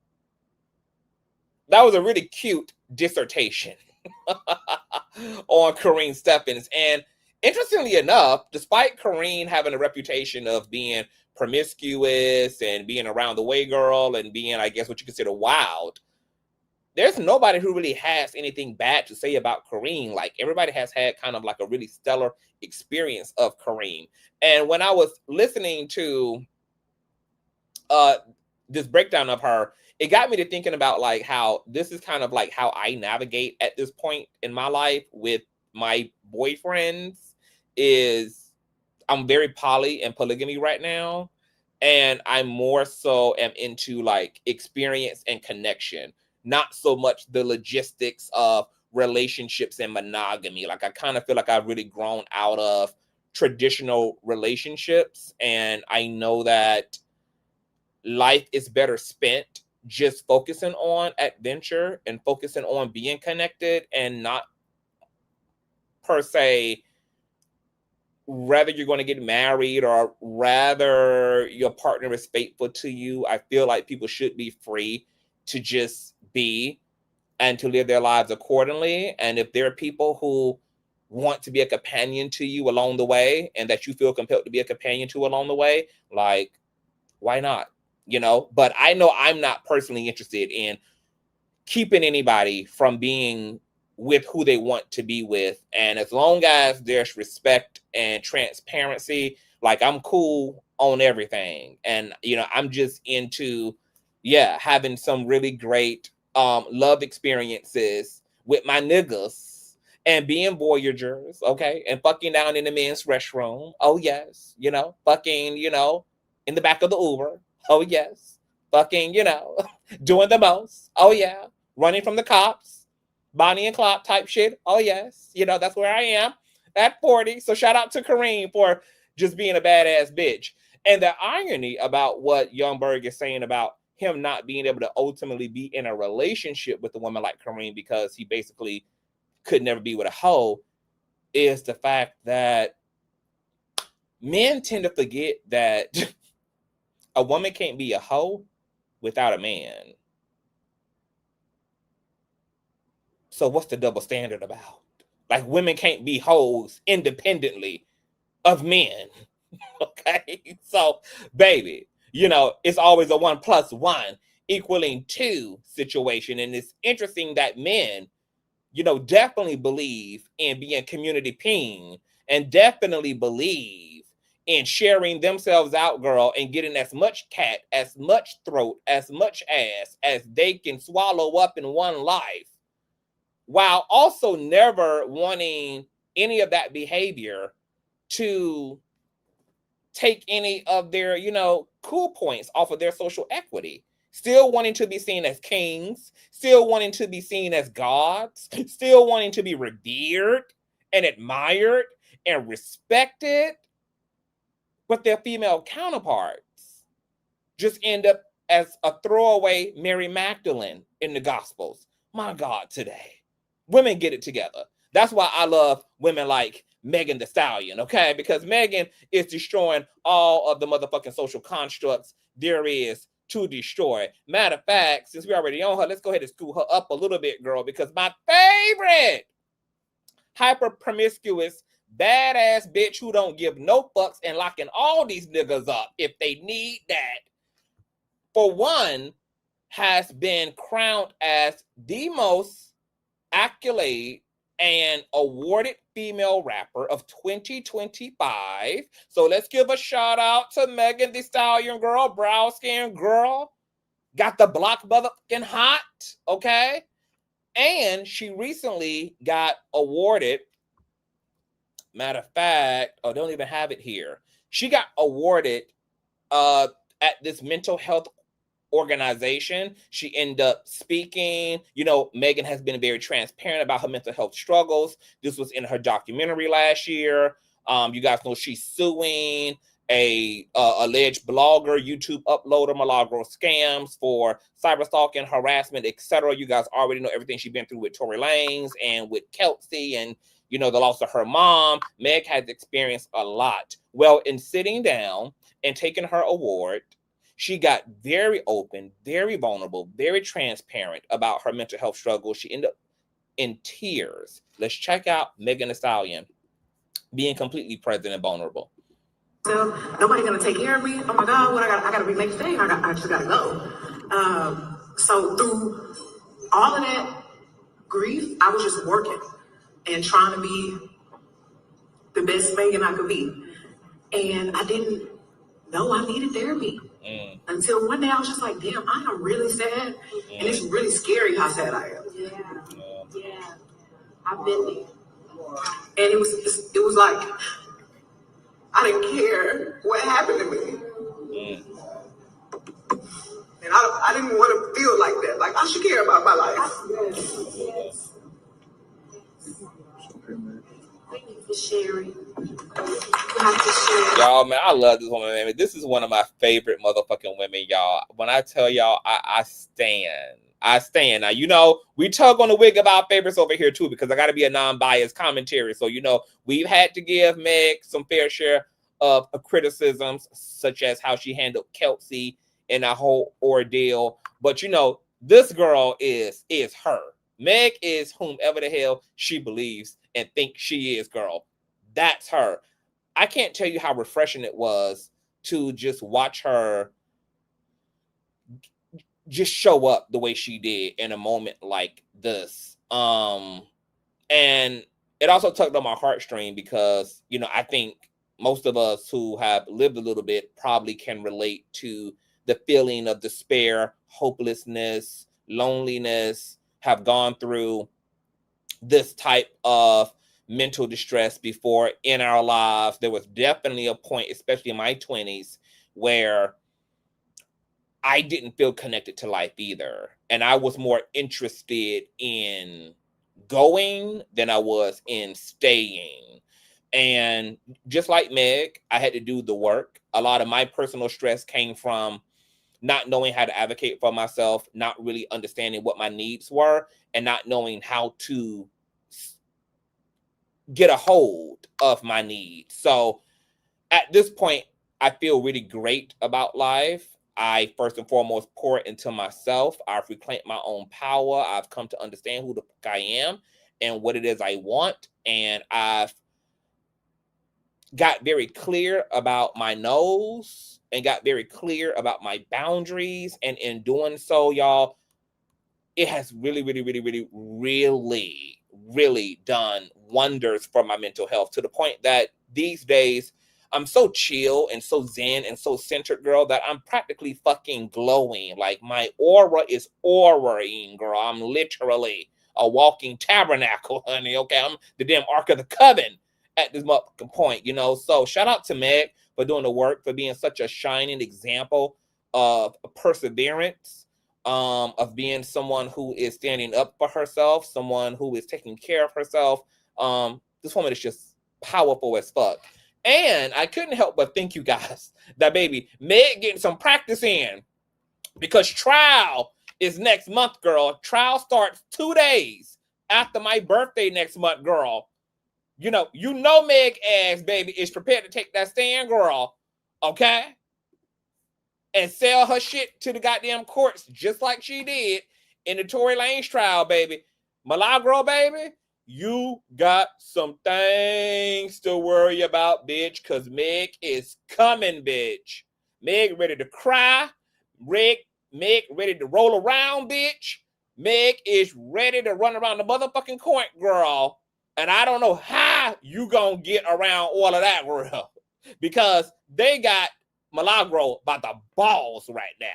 was a really cute dissertation on Kareen Stephens. And interestingly enough, despite Kareen having a reputation of being promiscuous and being around the way girl and being, I guess, what you consider wild, there's nobody who really has anything bad to say about Kareen. Like, everybody has had kind of like a really stellar experience of Kareen. And when I was listening to this breakdown of her, it got me to thinking about like how this is kind of like how I navigate at this point in my life with my boyfriends. Is I'm very poly and polygamy right now. And I more so am into like experience and connection, not so much the logistics of relationships and monogamy. Like, I kind of feel like I've really grown out of traditional relationships. And I know that life is better spent just focusing on adventure and focusing on being connected, and not per se rather you're going to get married or rather your partner is faithful to you. I feel like people should be free to just be and to live their lives accordingly. And if there are people who want to be a companion to you along the way and that you feel compelled to be a companion to along the way, like, why not? You know, but I know I'm not personally interested in keeping anybody from being with who they want to be with. And as long as there's respect and transparency, like, I'm cool on everything. And, you know, I'm just into, having some really great love experiences with my niggas and being voyagers, okay? And fucking down in the men's restroom. Oh, yes. You know, fucking, you know, in the back of the Uber. Oh, yes. Fucking, you know, doing the most. Oh, yeah. Running from the cops. Bonnie and Clyde type shit. Oh, yes. You know, that's where I am at 40. So shout out to Kareem for just being a badass bitch. And the irony about what young Berg is saying about him not being able to ultimately be in a relationship with a woman like Kareem because he basically could never be with a hoe is the fact that men tend to forget that a woman can't be a hoe without a man. So what's the double standard about? Like, women can't be hoes independently of men. Okay? So, baby, you know, it's always a 1 + 1 equaling 2 situation. And it's interesting that men, you know, definitely believe in being community ping and definitely believe in sharing themselves out, girl, and getting as much cat, as much throat, as much ass as they can swallow up in one life, while also never wanting any of that behavior to take any of their, you know, cool points off of their social equity. Still wanting to be seen as kings, still wanting to be seen as gods, still wanting to be revered and admired and respected. But their female counterparts just end up as a throwaway Mary Magdalene in the Gospels. My God, today. Women get it together. That's why I love women like Megan Thee Stallion, okay? Because Megan is destroying all of the motherfucking social constructs there is to destroy. Matter of fact, since we're already on her, let's go ahead and scoot her up a little bit, girl, because my favorite hyper promiscuous badass bitch who don't give no fucks and locking all these niggas up if they need that, for one, has been crowned as the most accolade and awarded female rapper of 2025. So let's give a shout out to Megan Thee Stallion, girl, brown skin girl. Got the block motherfucking hot, okay? And she recently got awarded, matter of fact, I don't even have it here. She got awarded at this mental health organization. She ended up speaking. You know, Megan has been very transparent about her mental health struggles. This was in her documentary last year. You guys know she's suing a alleged blogger, YouTube uploader, Milagro Scams for cyber stalking, harassment, etc. You guys already know everything she's been through with Tory Lanez and with Kelsey and, you know, the loss of her mom. Meg has experienced a lot. Well, in sitting down and taking her award, she got very open, very vulnerable, very transparent about her mental health struggles. She ended up in tears. Let's check out Megan Thee Stallion being completely present and vulnerable. So nobody gonna take care of me. Oh my God, what I gotta be next day. I just gotta go. So through all of that grief, I was just working and trying to be the best Megan I could be. And I didn't know I needed therapy. Until one day I was just like, damn, I am really sad. And it's really scary how sad I am. Yeah. I've been there. And it was like, I didn't care what happened to me. And I didn't want to feel like that. Like, I should care about my life. Yes. Thank you for sharing. Y'all, man, I love this woman, man. This is one of my favorite motherfucking women, y'all. When I tell y'all, I stand. Now, you know, we tug on the wig about favorites over here, too, because I got to be a non-biased commentary. So, you know, we've had to give Meg some fair share of criticisms, such as how she handled Kelsey in that whole ordeal. But, you know, this girl is her. Meg is whomever the hell she believes and thinks she is, girl. That's her. I can't tell you how refreshing it was to just watch her just show up the way she did in a moment like this. And it also tugged on my heartstring because, you know, I think most of us who have lived a little bit probably can relate to the feeling of despair, hopelessness, loneliness, have gone through this type of mental distress before in our lives. There was definitely a point, especially in my 20s, where I didn't feel connected to life either. And I was more interested in going than I was in staying. And just like Meg, I had to do the work. A lot of my personal stress came from not knowing how to advocate for myself, not really understanding what my needs were, and not knowing how to get a hold of my needs. So at this point, I feel really great about life. I first and foremost pour into myself. I've reclaimed my own power. I've come to understand who the fuck I am and what it is I want. And I've got very clear about my no's and got very clear about my boundaries. And in doing so, y'all, it has really, really, really, really, really, really done wonders for my mental health, to the point that these days I'm so chill and so zen and so centered, girl, that I'm practically fucking glowing. Like, my aura is auraing, girl. I'm literally a walking tabernacle, honey. Okay, I'm the damn Ark of the Covenant at this motherfucking point, you know. So shout out to Meg for doing the work, for being such a shining example of perseverance, of being someone who is standing up for herself, someone who is taking care of herself. This woman is just powerful as fuck. And I couldn't help but thank you guys that baby Meg getting some practice in, because trial is next month, girl. Trial starts 2 days after my birthday next month, girl. You know Meg ass, baby, is prepared to take that stand, girl. Okay? And sell her shit to the goddamn courts, just like she did in the Tory Lanez trial, baby. Milagro, baby, you got some things to worry about, bitch, because Meg is coming, bitch. Meg ready to cry. Meg ready to roll around, bitch. Meg is ready to run around the motherfucking court, girl. And I don't know how you gonna get around all of that, girl, because they got Milagro by the balls right now.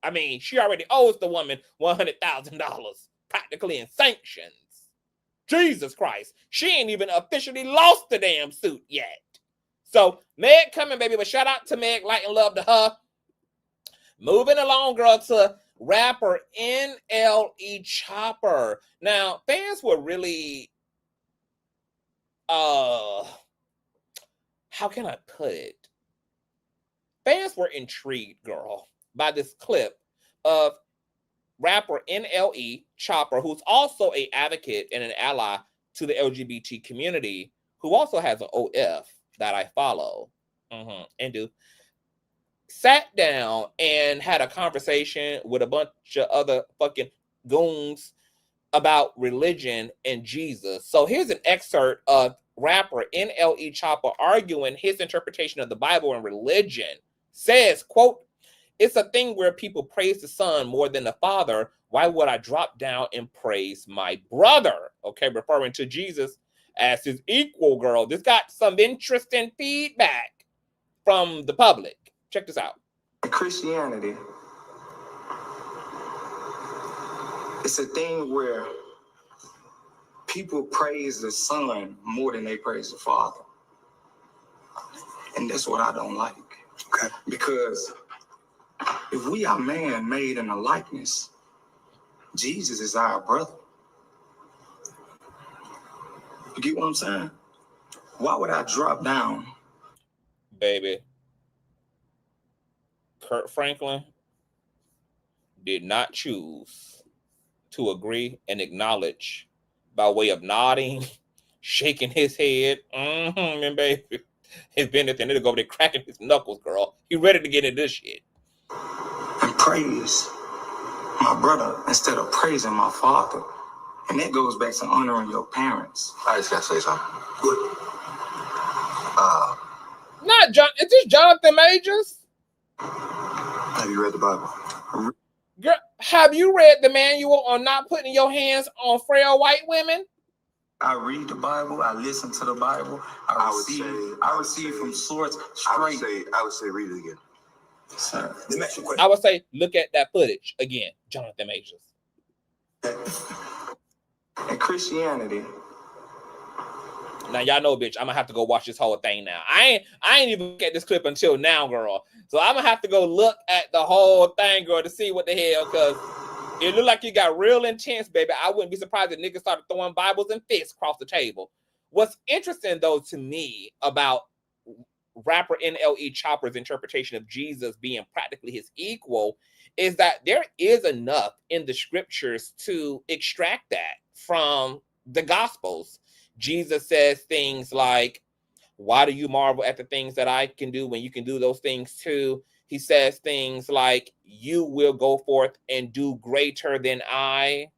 I mean, she already owes the woman $100,000, practically in sanctions. Jesus Christ. She ain't even officially lost the damn suit yet. So, Meg coming, baby, but shout out to Meg, light and love to her. Moving along, girl, to rapper NLE Choppa. Now, fans were really, how can I put it? Fans were intrigued, girl, by this clip of rapper NLE Choppa, who's also an advocate and an ally to the LGBT community, who also has an OF that I follow and do, sat down and had a conversation with a bunch of other fucking goons about religion and Jesus. So here's an excerpt of rapper NLE Choppa arguing his interpretation of the Bible and religion. Says, quote, "It's a thing where people praise the son more than the father. Why would I drop down and praise my brother?" Okay, referring to Jesus as his equal, girl. This got some interesting feedback from the public. Check this out. Christianity, it's a thing where people praise the son more than they praise the father. And that's what I don't like. Okay. Because if we are man made in a likeness, Jesus is our brother. You get what I'm saying? Why would I drop down? Baby, Kurt Franklin did not choose to agree and acknowledge by way of nodding, shaking his head, and baby, his business, and it'll go over there cracking his knuckles, girl. He ready to get into this shit. And praise my brother instead of praising my father. And that goes back to honoring your parents. I just gotta say something. Good. Not John. Is this Jonathan Majors? Have you read the Bible? Girl, have you read the manual on not putting your hands on frail white women? I read the Bible. I listen to the Bible. I receive from source straight. I would say read it again. Sir. I would say look at that footage again, Jonathan Majors. In Christianity. Now y'all know, bitch, I'm gonna have to go watch this whole thing now. I ain't even look at this clip until now, girl. So I'm gonna have to go look at the whole thing, girl, to see what the hell, because it looked like you got real intense, baby. I wouldn't be surprised if niggas started throwing Bibles and fists across the table What's interesting, though, to me about rapper NLE Choppa's interpretation of Jesus being practically his equal is that there is enough in the scriptures to extract that from the Gospels. Jesus says things like, why do you marvel at the things that I can do when you can do those things too? He says things like, you will go forth and do greater than I.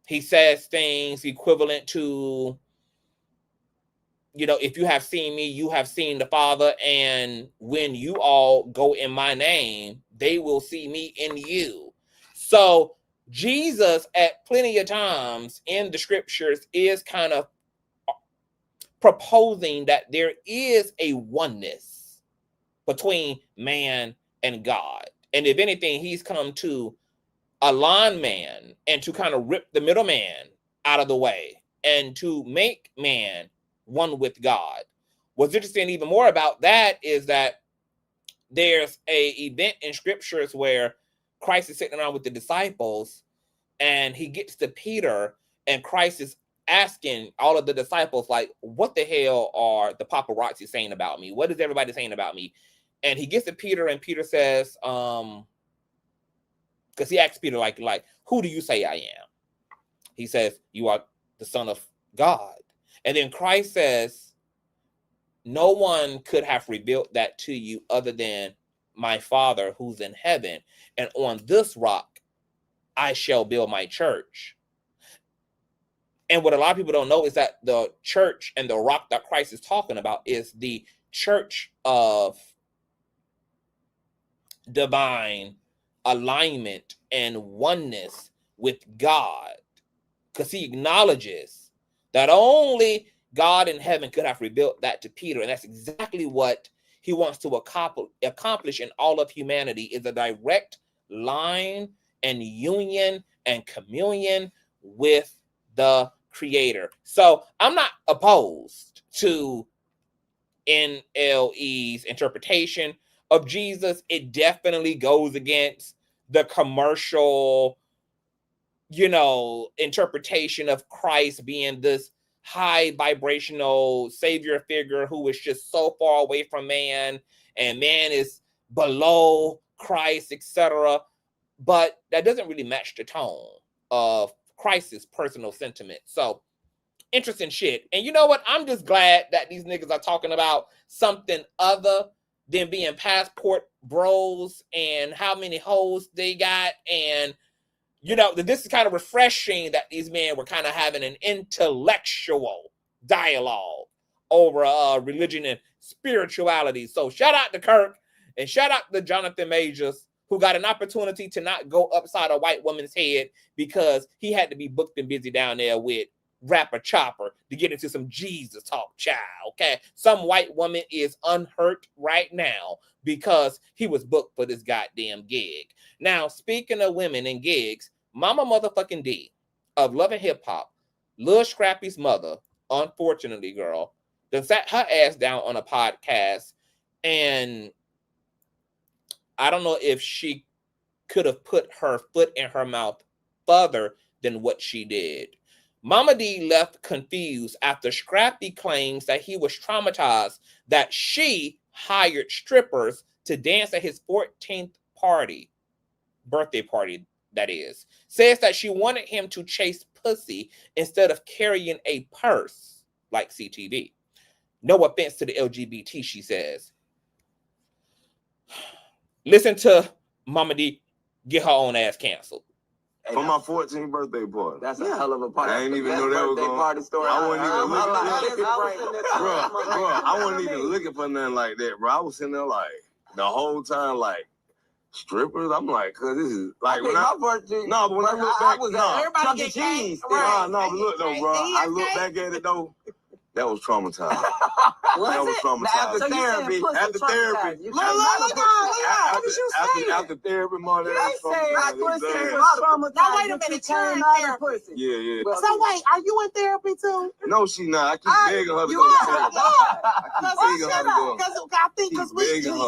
He says things equivalent to, you know, if you have seen me, you have seen the Father. And when you all go in my name, they will see me in you. So Jesus at plenty of times in the scriptures is kind of proposing that there is a oneness between man and God. And if anything, he's come to align man and to kind of rip the middleman out of the way and to make man one with God. What's interesting even more about that is that there's a event in scriptures where Christ is sitting around with the disciples and he gets to Peter and Christ is asking all of the disciples, like, what the hell are the paparazzi saying about me? What is everybody saying about me? And he gets to Peter and Peter says, because he asks Peter, like, who do you say I am? He says, you are the Son of God. And then Christ says, no one could have revealed that to you other than my Father who's in heaven. And on this rock, I shall build my church. And what a lot of people don't know is that the church and the rock that Christ is talking about is the church of divine alignment and oneness with God. Because he acknowledges that only God in heaven could have revealed that to Peter. And that's exactly what he wants to accomplish in all of humanity, is a direct line and union and communion with the Creator. So I'm not opposed to NLE's interpretation of Jesus. It definitely goes against the commercial, interpretation of Christ being this high vibrational savior figure who is just so far away from man and man is below Christ, etc. But that doesn't really match the tone of Christ's personal sentiment. So interesting shit. And you know what? I'm just glad that these niggas are talking about something other than being passport bros and how many hoes they got. And this is kind of refreshing that these men were kind of having an intellectual dialogue over religion and spirituality. So shout out to Kirk and shout out to Jonathan Majors, who got an opportunity to not go upside a white woman's head because he had to be booked and busy down there with rapper Chopper to get into some Jesus talk, child. Okay, some white woman is unhurt right now because he was booked for this goddamn gig. Now, speaking of women and gigs, Momma motherfucking Dee of Love and Hip Hop, Lil Scrappy's mother, unfortunately, girl, done sat her ass down on a podcast, and I don't know if she could have put her foot in her mouth further than what she did. Momma Dee left confused after Scrappy claims that he was traumatized that she hired strippers to dance at his 14th birthday party, that is. Says that she wanted him to chase pussy instead of carrying a purse like CTV. No offense to the LGBT, she says. Listen to Momma Dee get her own ass canceled. For my 14th birthday party. That's a hell of a party. I ain't even know that was going. Party story. I wasn't even looking. Bro, I wasn't even looking for nothing like that, bro. I was sitting there like the whole time, like strippers. I'm like, cause this is like when I birthday. No, but when I look back, Chuck E. Cheese. No, but look though, bro. I look back at it though. That was traumatizing. That was traumatizing. After therapy. After therapy. Look, what did you say? After therapy, mother. Now wait a minute, turn therapy. Yeah. So wait, are you in therapy too? No, she not. I keep begging her to go to therapy. I think because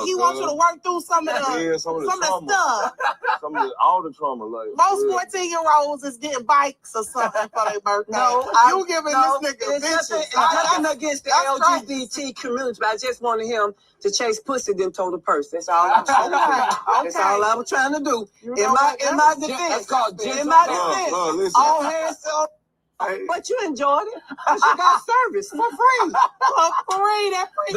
he wants you to work through some of the stuff. some of all the trauma. Like most 14-year-olds is getting bikes or something for their birthday. You giving this nigga bitches. It's nothing against the LGBT community, but I just wanted him to chase pussy than told the person. That's all I'm trying to do. That's all I was trying to do. In my defense, all hands up. But you enjoyed it. But you got service for free. For free. That free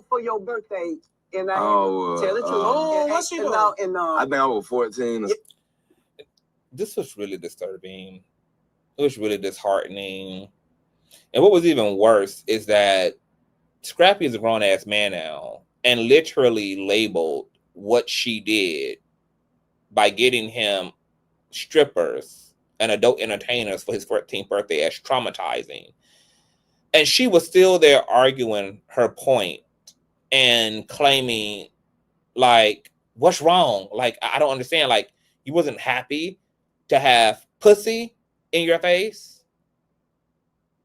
for your birthday. And tell the truth. What you doing? I think I was 14. This was really disturbing. It was really disheartening. And what was even worse is that Scrappy is a grown-ass man now and literally labeled what she did by getting him strippers and adult entertainers for his 14th birthday as traumatizing. And she was still there arguing her point and claiming, like, what's wrong? Like, I don't understand. Like, you wasn't happy to have pussy in your face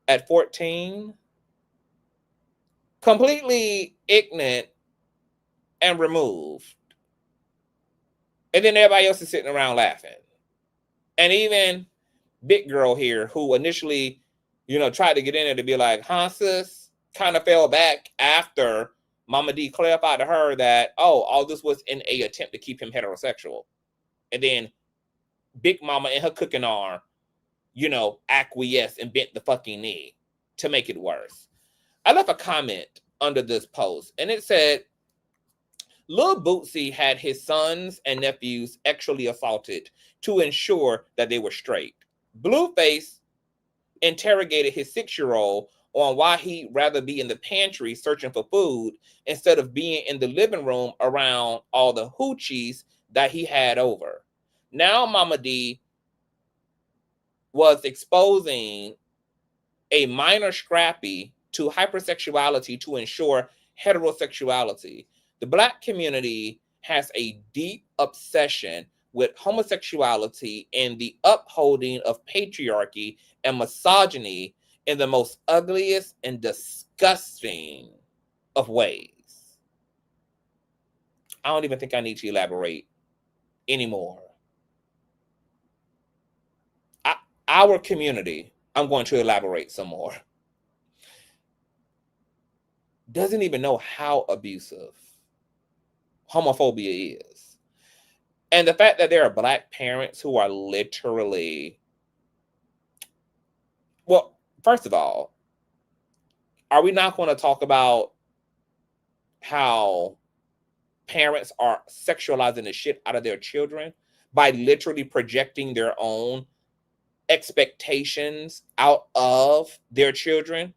at 14? Completely ignorant and removed. And then everybody else is sitting around laughing. And even Big Girl here, who initially, tried to get in there to be like, huh, sis, kind of fell back after Momma Dee clarified to her that, all this was in an attempt to keep him heterosexual. And then Big Mama in her cooking arm, acquiesced and bent the fucking knee to make it worse. I left a comment under this post, and it said, Lil Bootsy had his sons and nephews sexually assaulted to ensure that they were straight. Blueface interrogated his 6-year-old on why he'd rather be in the pantry searching for food instead of being in the living room around all the hoochies that he had over. Now Momma Dee was exposing a minor Scrappy to hypersexuality to ensure heterosexuality. The Black community has a deep obsession with homosexuality and the upholding of patriarchy and misogyny in the most ugliest and disgusting of ways. I don't even think I need to elaborate anymore. Our community, I'm going to elaborate some more, doesn't even know how abusive homophobia is. And the fact that there are Black parents who are literally, well, first of all, are we not going to talk about how parents are sexualizing the shit out of their children by literally projecting their own expectations out of their children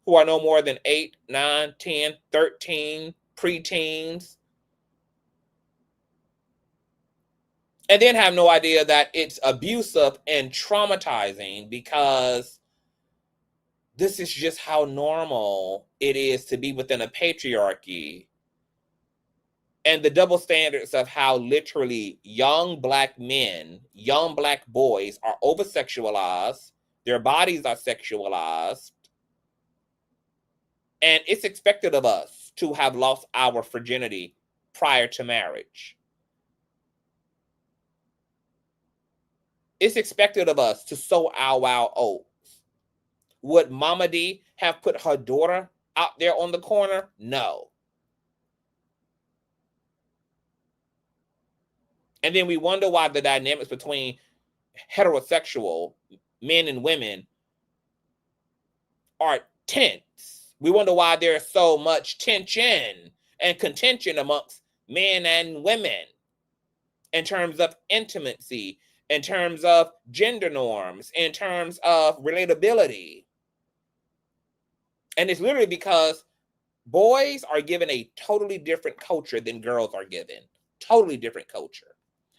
who are no more than 8, 9, 10, 13, preteens, and then have no idea that it's abusive and traumatizing because this is just how normal it is to be within a patriarchy. And the double standards of how literally young Black men, young Black boys are over-sexualized, their bodies are sexualized, and it's expected of us to have lost our virginity prior to marriage. It's expected of us to sow our oats. Would Momma Dee have put her daughter out there on the corner? No. And then we wonder why the dynamics between heterosexual men and women are tense. We wonder why there's so much tension and contention amongst men and women in terms of intimacy, in terms of gender norms, in terms of relatability. And it's literally because boys are given a totally different culture than girls are given. Totally different culture.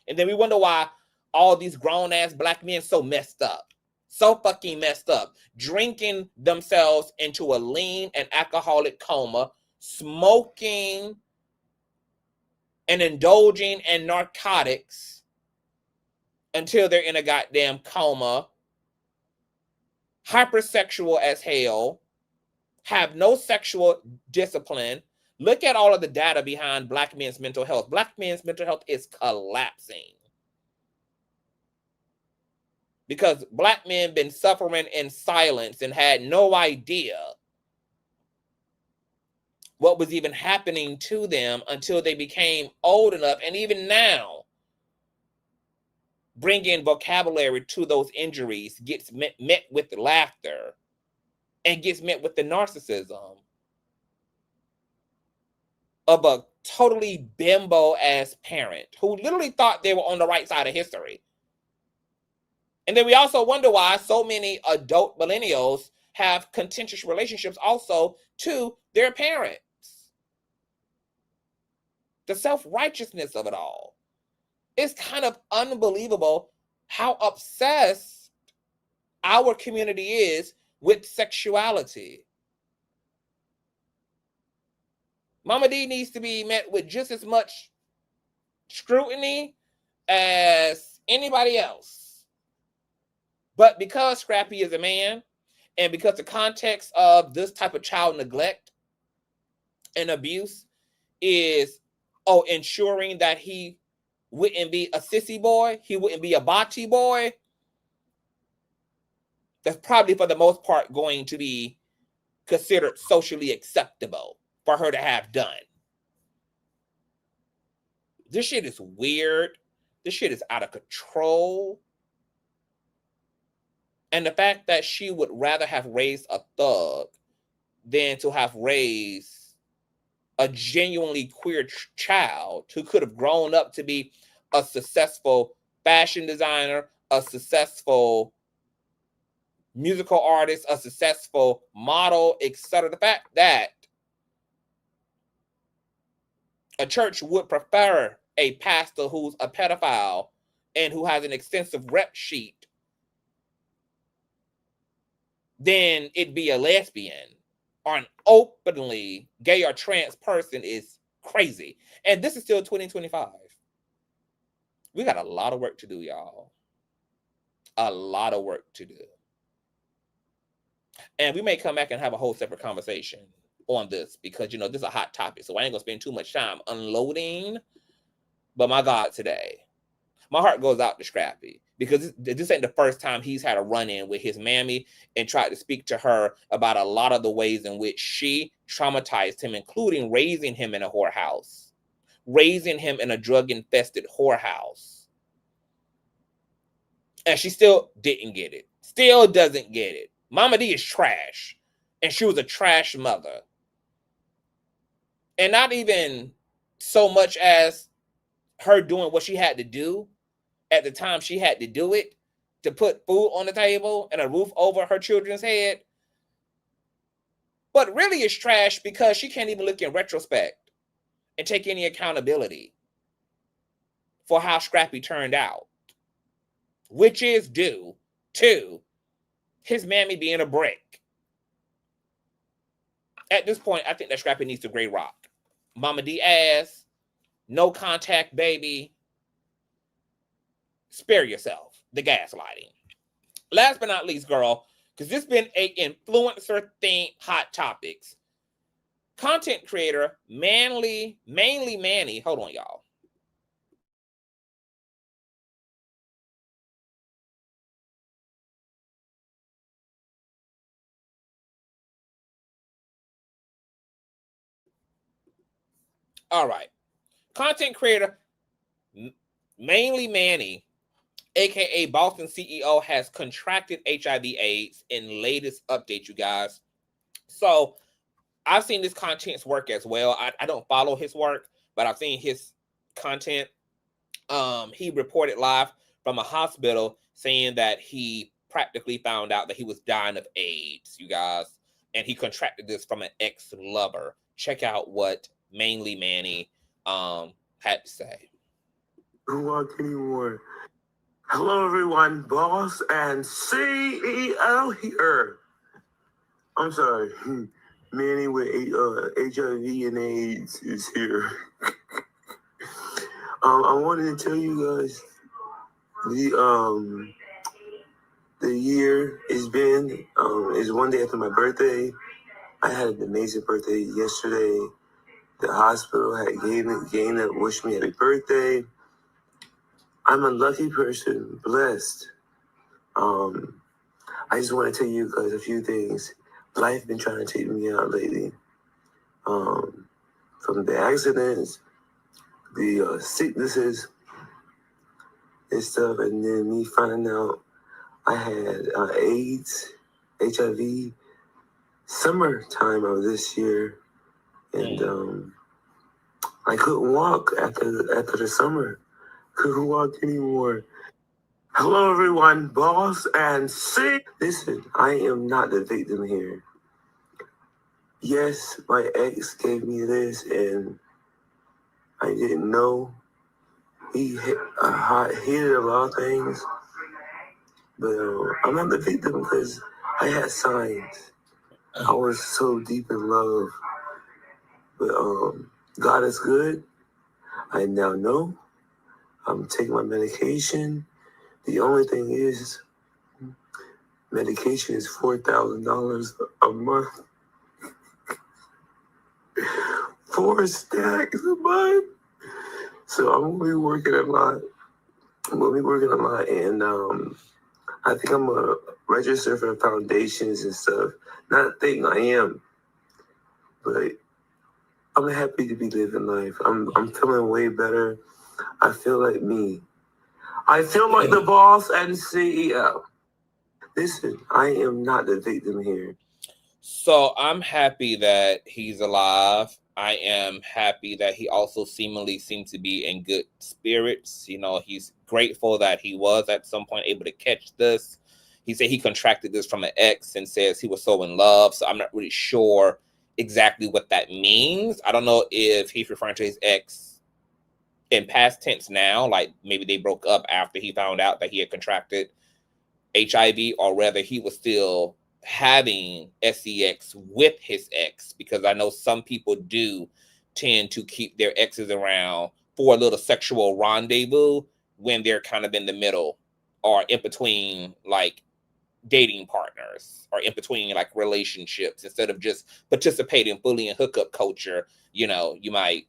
And then we wonder why all these grown-ass Black men so messed up. So fucking messed up. Drinking themselves into a lean and alcoholic coma, smoking and indulging in narcotics until they're in a goddamn coma, hypersexual as hell, have no sexual discipline, Look at all of the data behind Black men's mental health. Black men's mental health is collapsing because Black men been suffering in silence and had no idea what was even happening to them until they became old enough. And even now, bringing vocabulary to those injuries gets met with laughter and gets met with the narcissism of a totally bimbo-ass parent who literally thought they were on the right side of history. And then we also wonder why so many adult millennials have contentious relationships also to their parents. The self-righteousness of it all. It's kind of unbelievable how obsessed our community is with sexuality. Momma Dee needs to be met with just as much scrutiny as anybody else. But because Scrappy is a man, and because the context of this type of child neglect and abuse is ensuring that he wouldn't be a sissy boy, he wouldn't be a bocce boy, that's probably for the most part going to be considered socially acceptable for her to have done. This shit is weird. This shit is out of control. And the fact that she would rather have raised a thug than to have raised a genuinely queer child who could have grown up to be a successful fashion designer, a successful musical artist, a successful model, etc. The fact that a church would prefer a pastor who's a pedophile and who has an extensive rep sheet than it be a lesbian or an openly gay or trans person is crazy. And this is still 2025. We got a lot of work to do, y'all. A lot of work to do. And we may come back and have a whole separate conversation on this because, this is a hot topic. So I ain't going to spend too much time unloading. But my God, today, my heart goes out to Scrappy because this ain't the first time he's had a run-in with his mammy and tried to speak to her about a lot of the ways in which she traumatized him, including raising him in a whorehouse, raising him in a drug-infested whorehouse. And she still didn't get it. Still doesn't get it. Momma Dee is trash. And she was a trash mother. And not even so much as her doing what she had to do at the time she had to do it to put food on the table and a roof over her children's head. But really it's trash because she can't even look in retrospect and take any accountability for how Scrappy turned out, which is due to his mammy being a brick. At this point, I think that Scrappy needs to gray rock. Momma Dee ass, no contact, baby. Spare yourself the gaslighting. Last but not least, girl, because this has been a influencer thing, hot topics. Content creator, mainly Mannie. Hold on, y'all. All right. Content creator, mainly Mannie, aka Boston CEO, has contracted HIV/AIDS in latest update, you guys. So I've seen this content's work as well. I don't follow his work, but I've seen his content. He reported live from a hospital saying that he practically found out that he was dying of AIDS, you guys, and he contracted this from an ex-lover. Check out what mainly Mannie had to say. Don't walk anymore. Hello, everyone. Boss and CEO here. I'm sorry. Mannie with HIV and AIDS is here. I wanted to tell you guys the year it's been is one day after my birthday. I had an amazing birthday yesterday. The hospital had gave it, wished me happy birthday. I'm a lucky person, blessed. I just want to tell you guys a few things. Life been trying to take me out lately. From the accidents, the sicknesses and stuff, and then me finding out I had AIDS, HIV, summertime of this year, and I couldn't walk after the summer. Couldn't walk anymore. Hello, everyone, boss and see. Listen, I am not the victim here. Yes, my ex gave me this, and I didn't know. He hated a lot of things, but I'm not the victim because I had signs. I was so deep in love, but God is good. I now know. I'm taking my medication. The only thing is, medication is $4,000 a month. 4 stacks a month. So I'm gonna be working a lot. And I think I'm gonna register for foundations and stuff. Not thinking I am, but I'm happy to be living life. I'm feeling way better. I feel like me. I feel like the boss and CEO. Listen, I am not the victim here. So I'm happy that he's alive. I am happy that he also seemingly seems to be in good spirits. You know, he's grateful that he was at some point able to catch this. He said he contracted this from an ex and says he was so in love. So I'm not really sure exactly what that means. I don't know if he's referring to his ex in past tense now, like maybe they broke up after he found out that he had contracted HIV, or whether he was still having sex with his ex, because I know some people do tend to keep their exes around for a little sexual rendezvous when they're kind of in the middle or in between like dating partners or in between like relationships. Instead of just participating fully in hookup culture, you know, you might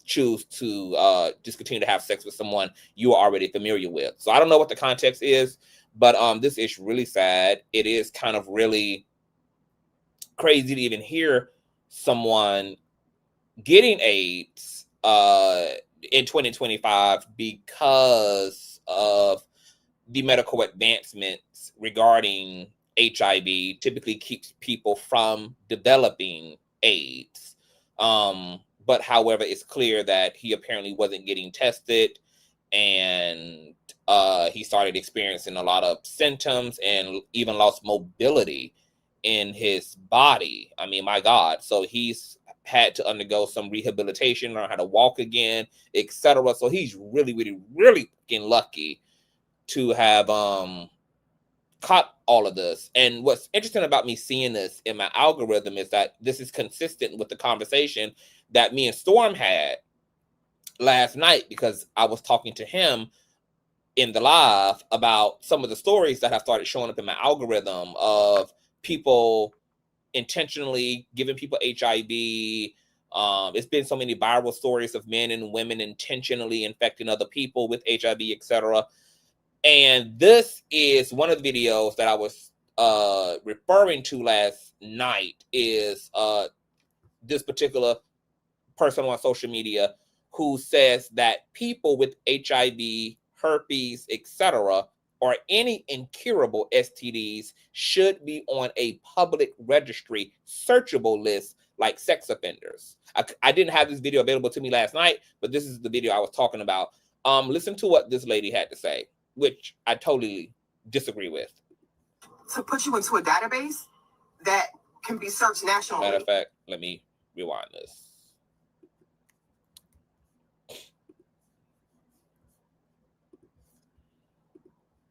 choose to just continue to have sex with someone you are already familiar with. So I don't know what the context is, but this is really sad. It is kind of really crazy to even hear someone getting AIDS in 2025 because of the medical advancements regarding HIV. Typically keeps people from developing AIDS. But however, it's clear that he apparently wasn't getting tested, and he started experiencing a lot of symptoms and even lost mobility in his body. I mean, my God. So he's had to undergo some rehabilitation, learn how to walk again, etc. So he's really, really, really fucking lucky to have caught all of this. And what's interesting about me seeing this in my algorithm is that this is consistent with the conversation that me and Storm had last night, because I was talking to him in the live about some of the stories that have started showing up in my algorithm of people intentionally giving people HIV. It's been so many viral stories of men and women intentionally infecting other people with HIV, etc. And this is one of the videos that I was referring to last night, is this particular person on social media who says that people with HIV, herpes, etc., or any incurable STDs should be on a public registry searchable list like sex offenders. I didn't have this video available to me last night, but this is the video I was talking about. Listen to what this lady had to say, which I totally disagree with. To put you into a database that can be searched nationally. Matter of fact, let me rewind this.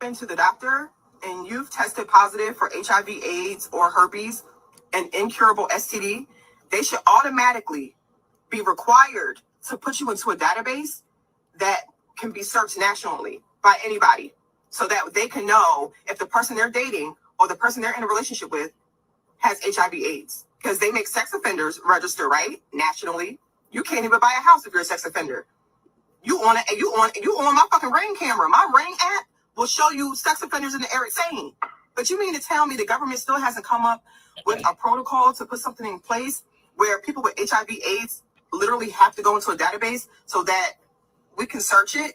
Been to the doctor and you've tested positive for HIV, AIDS, or herpes, an incurable STD, they should automatically be required to put you into a database that can be searched nationally by anybody, so that they can know if the person they're dating or the person they're in a relationship with has HIV, AIDS, because they make sex offenders register, right, nationally. You can't even buy a house if you're a sex offender. You on my fucking Ring camera. My Ring app will show you sex offenders in the area saying. But you mean to tell me the government still hasn't come up with a protocol to put something in place where people with HIV/AIDS literally have to go into a database so that we can search it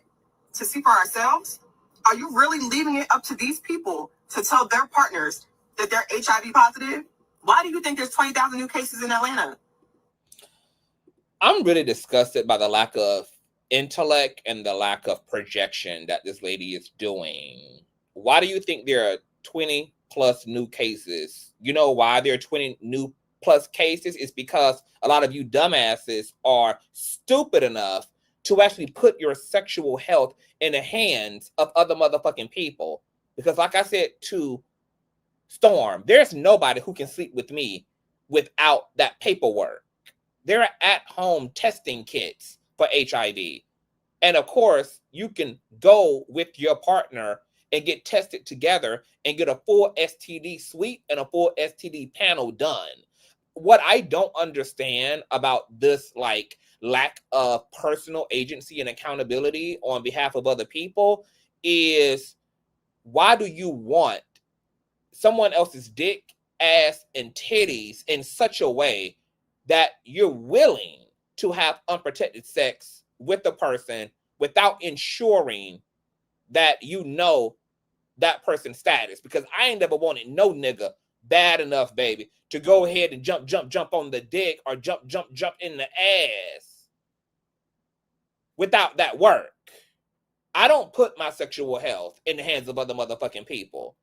to see for ourselves? Are you really leaving it up to these people to tell their partners that they're HIV positive? Why do you think there's 20,000 new cases in Atlanta? I'm really disgusted by the lack of intellect and the lack of projection that this lady is doing. Why do you think there are 20 plus new cases? You know why there are 20 new plus cases? It's because a lot of you dumbasses are stupid enough to actually put your sexual health in the hands of other motherfucking people. Because like I said to Storm, there's nobody who can sleep with me without that paperwork. There are at-home testing kits for HIV. And of course, you can go with your partner and get tested together and get a full STD suite and a full STD panel done. What I don't understand about this like lack of personal agency and accountability on behalf of other people is, why do you want someone else's dick, ass, and titties in such a way that you're willing to have unprotected sex with the person without ensuring that you know that person's status? Because I ain't never wanted no nigga bad enough, baby, to go ahead and jump on the dick or jump in the ass without that work. I don't put my sexual health in the hands of other motherfucking people.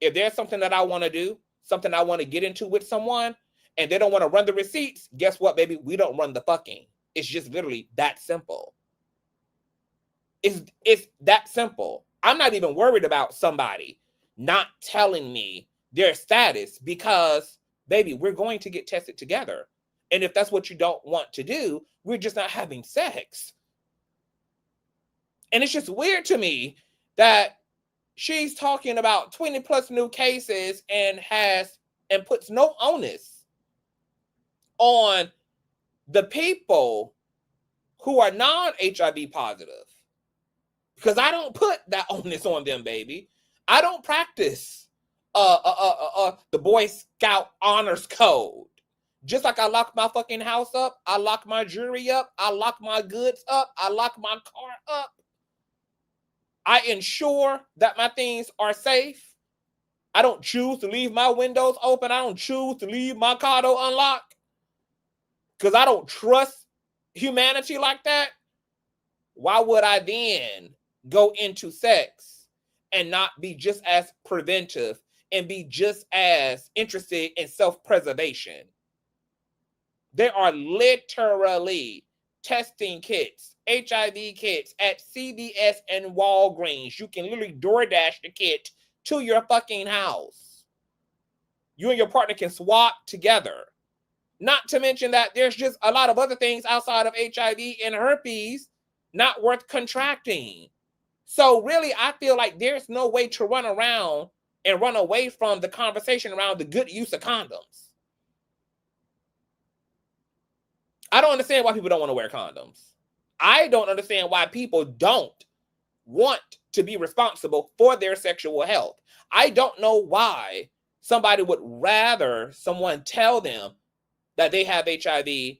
If there's something that I want to do, something I want to get into with someone, and they don't want to run the receipts, guess what, baby? We don't run the fucking. It's just literally that simple. It's that simple. I'm not even worried about somebody not telling me their status because, baby, we're going to get tested together. And if that's what you don't want to do, we're just not having sex. And it's just weird to me that she's talking about 20 plus new cases and puts no onus on the people who are non-HIV positive. Because I don't put that onus on them, baby. I don't practice the Boy Scout honors code. Just like I lock my fucking house up, I lock my jewelry up, I lock my goods up, I lock my car up. I ensure that my things are safe. I don't choose to leave my windows open. I don't choose to leave my car door unlocked because I don't trust humanity like that. Why would I then go into sex and not be just as preventive and be just as interested in self-preservation? There are literally testing kits, HIV kits at CVS and Walgreens. You can literally DoorDash the kit to your fucking house. You and your partner can swap together. Not to mention that there's just a lot of other things outside of HIV and herpes not worth contracting. So really, I feel like there's no way to run around and run away from the conversation around the good use of condoms. I don't understand why people don't want to wear condoms. I don't understand why people don't want to be responsible for their sexual health. I don't know why somebody would rather someone tell them that they have HIV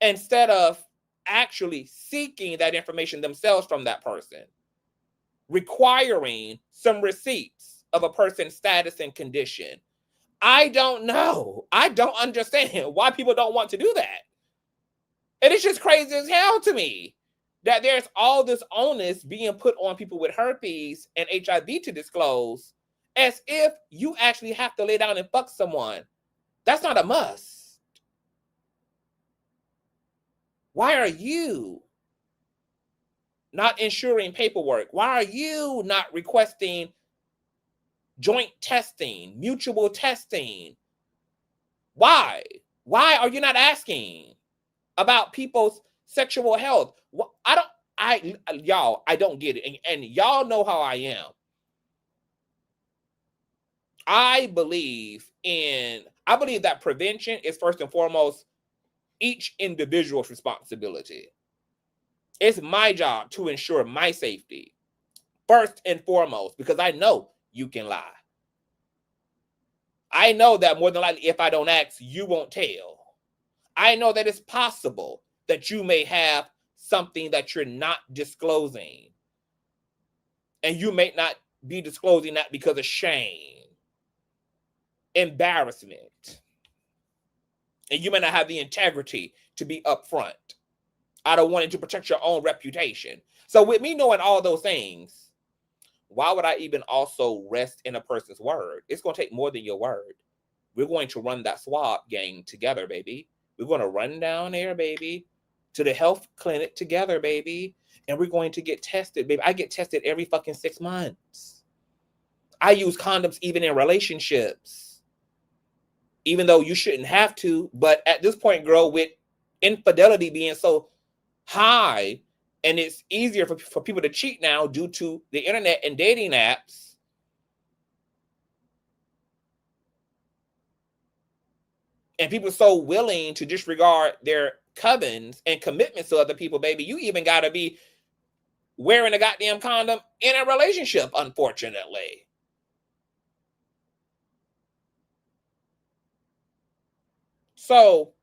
instead of actually seeking that information themselves from that person, requiring some receipts of a person's status and condition. I don't know. I don't understand why people don't want to do that. And it's just crazy as hell to me that there's all this onus being put on people with herpes and HIV to disclose, as if you actually have to lay down and fuck someone. That's not a must. Why are you not ensuring paperwork? Why are you not requesting joint testing, mutual testing? Why? Why are you not asking about people's sexual health? I don't get it. And y'all know how I am. I believe that prevention is first and foremost each individual's responsibility. It's my job to ensure my safety, first and foremost, because I know you can lie. I know that more than likely, if I don't ask, you won't tell. I know that it's possible that you may have something that you're not disclosing. And you may not be disclosing that because of shame, embarrassment. And you may not have the integrity to be upfront out of wanting to protect your own reputation. So with me knowing all those things, why would I even also rest in a person's word? It's going to take more than your word. We're going to run that swab game together, baby. We're going to run down there, baby, to the health clinic together, baby. And we're going to get tested, baby. I get tested every fucking 6 months. I use condoms even in relationships, even though you shouldn't have to. But at this point, girl, with infidelity being so high, and it's easier for people to cheat now due to the internet and dating apps, and people are so willing to disregard their covens and commitments to other people, baby, you even got to be wearing a goddamn condom in a relationship, unfortunately. So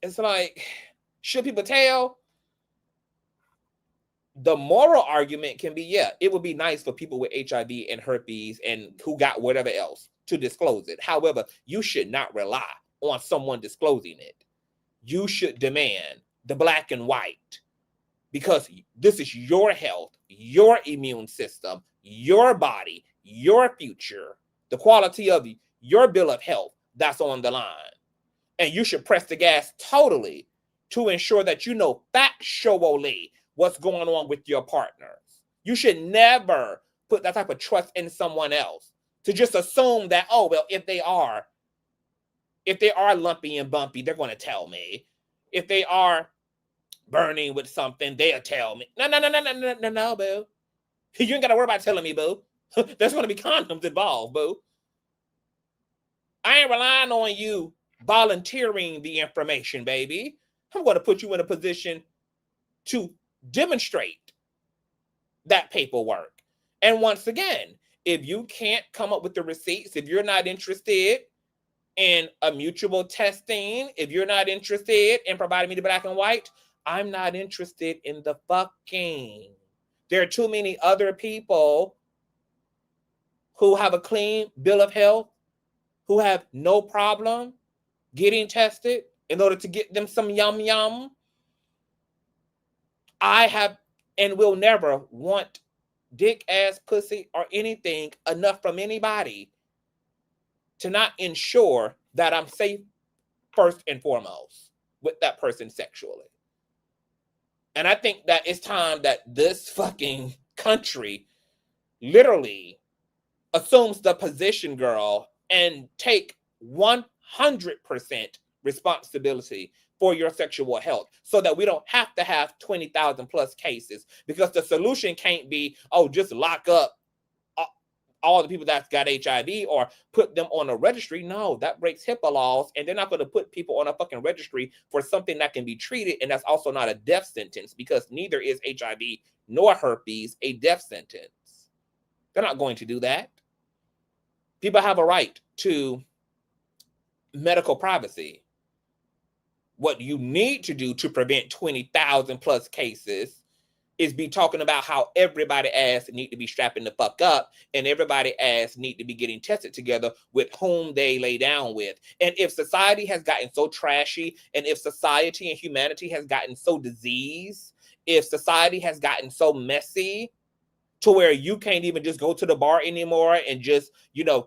it's like, should people tell? The moral argument can be, yeah, it would be nice for people with HIV and herpes and who got whatever else to disclose it. However, you should not rely on someone disclosing it. You should demand the black and white, because this is your health, your immune system, your body, your future, the quality of your bill of health that's on the line. And you should press the gas totally to ensure that you know factually what's going on with your partners. You should never put that type of trust in someone else to just assume that, oh, well, if they are lumpy and bumpy, they're going to tell me. If they are burning with something, they'll tell me. No, boo. You ain't got to worry about telling me, boo. There's going to be condoms involved, boo. I ain't relying on you volunteering the information, baby. I'm going to put you in a position to demonstrate that paperwork. And once again, if you can't come up with the receipts, if you're not interested in a mutual testing, if you're not interested in providing me the black and white, I'm not interested in the fucking. There are too many other people who have a clean bill of health, who have no problem getting tested in order to get them some yum yum. I have and will never want dick, ass, pussy, or anything enough from anybody to not ensure that I'm safe first and foremost with that person sexually. And I think that it's time that this fucking country literally assumes the position, girl, and take 100% responsibility for your sexual health, so that we don't have to have 20,000 plus cases, because the solution can't be, oh, just lock up all the people that's got HIV or put them on a registry. No, that breaks HIPAA laws, and they're not going to put people on a fucking registry for something that can be treated, and that's also not a death sentence, because neither is HIV nor herpes a death sentence. They're not going to do that. People have a right to medical privacy. What you need to do to prevent 20,000 plus cases is be talking about how everybody ass need to be strapping the fuck up, and everybody ass need to be getting tested together with whom they lay down with. And if society has gotten so trashy, and if society and humanity has gotten so diseased, if society has gotten so messy to where you can't even just go to the bar anymore and just,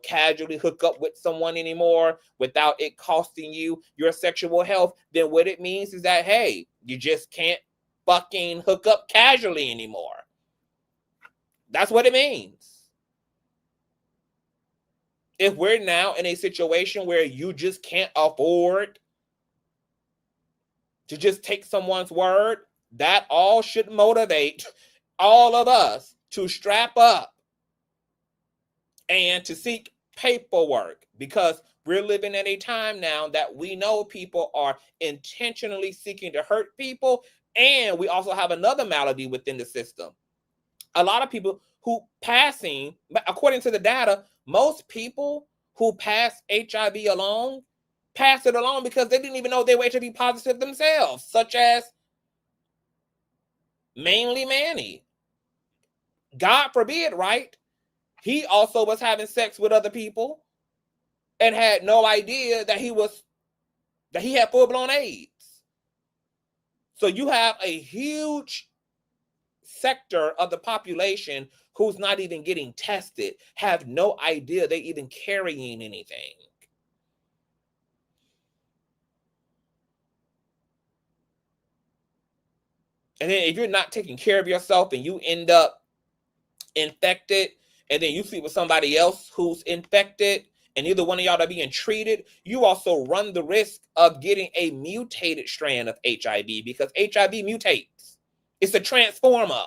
casually hook up with someone anymore without it costing you your sexual health, then what it means is that, hey, you just can't fucking hook up casually anymore. That's what it means. If we're now in a situation where you just can't afford to just take someone's word, that all should motivate all of us to strap up and to seek paperwork, because we're living in a time now that we know people are intentionally seeking to hurt people. And we also have another malady within the system. A lot of people who passing, according to the data, most people who pass HIV along, pass it along because they didn't even know they were HIV positive themselves, such as mainly Mannie. God forbid, right? He also was having sex with other people and had no idea that he had full-blown AIDS. So you have a huge sector of the population who's not even getting tested, have no idea they're even carrying anything. And then if you're not taking care of yourself and you end up infected, and then you sleep with somebody else who's infected, and neither one of y'all are being treated, you also run the risk of getting a mutated strand of HIV, because HIV mutates. It's a transformer.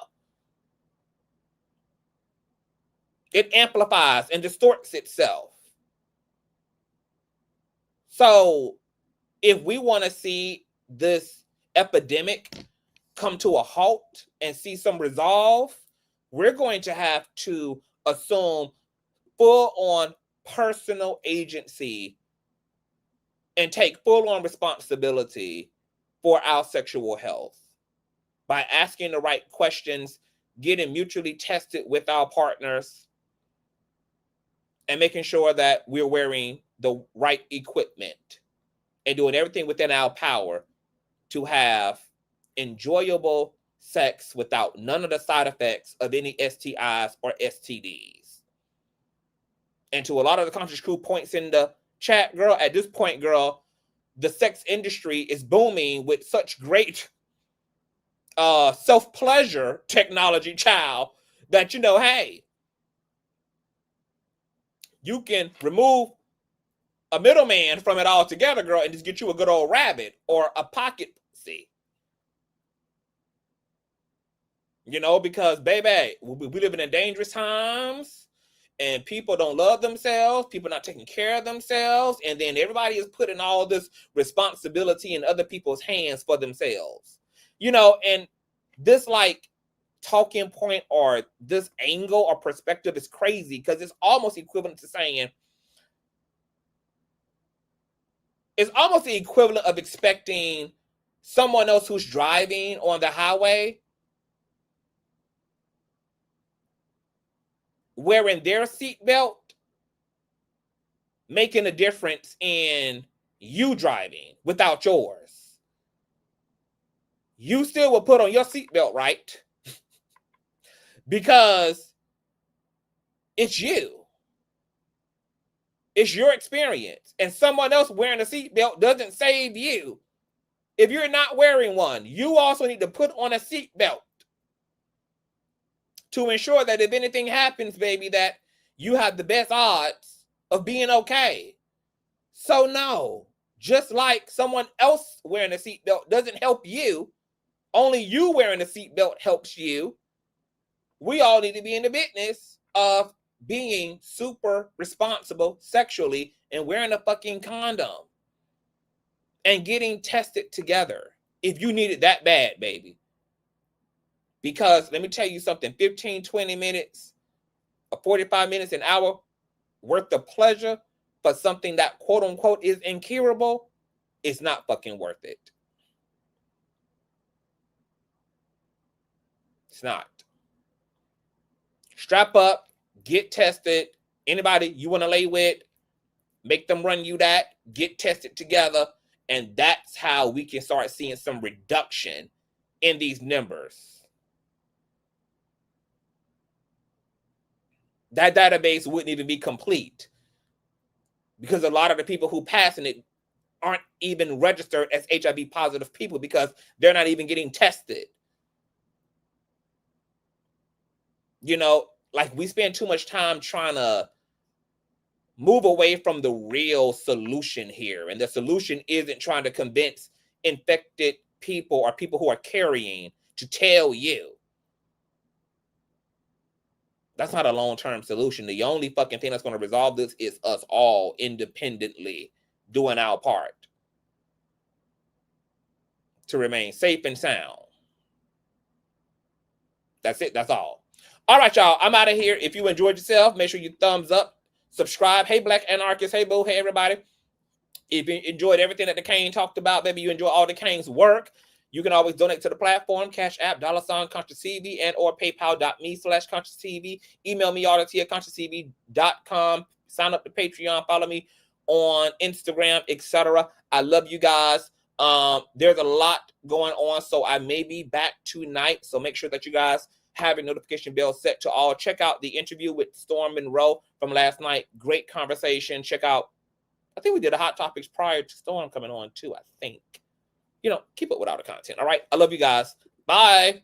It amplifies and distorts itself. So if we want to see this epidemic come to a halt and see some resolve, we're going to have to assume full-on personal agency and take full-on responsibility for our sexual health by asking the right questions, getting mutually tested with our partners, and making sure that we're wearing the right equipment and doing everything within our power to have enjoyable sex without none of the side effects of any STIs or STDs. And to a lot of the Conscious Crew points in the chat, girl, at this point, girl, the sex industry is booming with such great self-pleasure technology, child, that, you know, hey, you can remove a middleman from it all together, girl, and just get you a good old rabbit or a pocket pussy. You know, because, baby, we living in dangerous times, and people don't love themselves. People not taking care of themselves. And then everybody is putting all this responsibility in other people's hands for themselves. You know, and this, like, talking point or this angle or perspective is crazy, because it's almost equivalent to saying, it's almost the equivalent of expecting someone else who's driving on the highway wearing their seatbelt making a difference in you driving without yours. You still will put on your seatbelt, right? Because it's you. It's your experience. And someone else wearing a seatbelt doesn't save you. If you're not wearing one, you also need to put on a seatbelt to ensure that if anything happens, baby, that you have the best odds of being okay. So no, just like someone else wearing a seatbelt doesn't help you, only you wearing a seatbelt helps you. We all need to be in the business of being super responsible sexually and wearing a fucking condom and getting tested together if you need it that bad, baby. Because let me tell you something, 15, 20 minutes, or 45 minutes, an hour worth of pleasure for something that quote unquote is incurable is not fucking worth it. It's not. Strap up, get tested. Anybody you want to lay with, make them run you that, get tested together, and that's how we can start seeing some reduction in these numbers. That database wouldn't even be complete because a lot of the people who pass in it aren't even registered as HIV positive people because they're not even getting tested. You know, like we spend too much time trying to move away from the real solution here. And the solution isn't trying to convince infected people or people who are carrying to tell you. That's not a long-term solution. The only fucking thing that's going to resolve this is us all independently doing our part to remain safe and sound. That's it. That's all. All right, y'all. I'm out of here. If you enjoyed yourself, make sure you thumbs up, subscribe. Hey, Black Anarchist. Hey, Boo. Hey, everybody. If you enjoyed everything that the Kane talked about, maybe you enjoy all the Kane's work, you can always donate to the platform, Cash App, $ Consciouztv, and or paypal.me/Consciouztv. Email me all at Consciouztv.com. Sign up to Patreon. Follow me on Instagram, etc. I love you guys. There's a lot going on, so I may be back tonight. So make sure that you guys have your notification bell set to all. Check out the interview with Storm Monroe from last night. Great conversation. Check out, I think we did a Hot Topics prior to Storm coming on too, I think. You know, keep up with all the content. All right. I love you guys. Bye.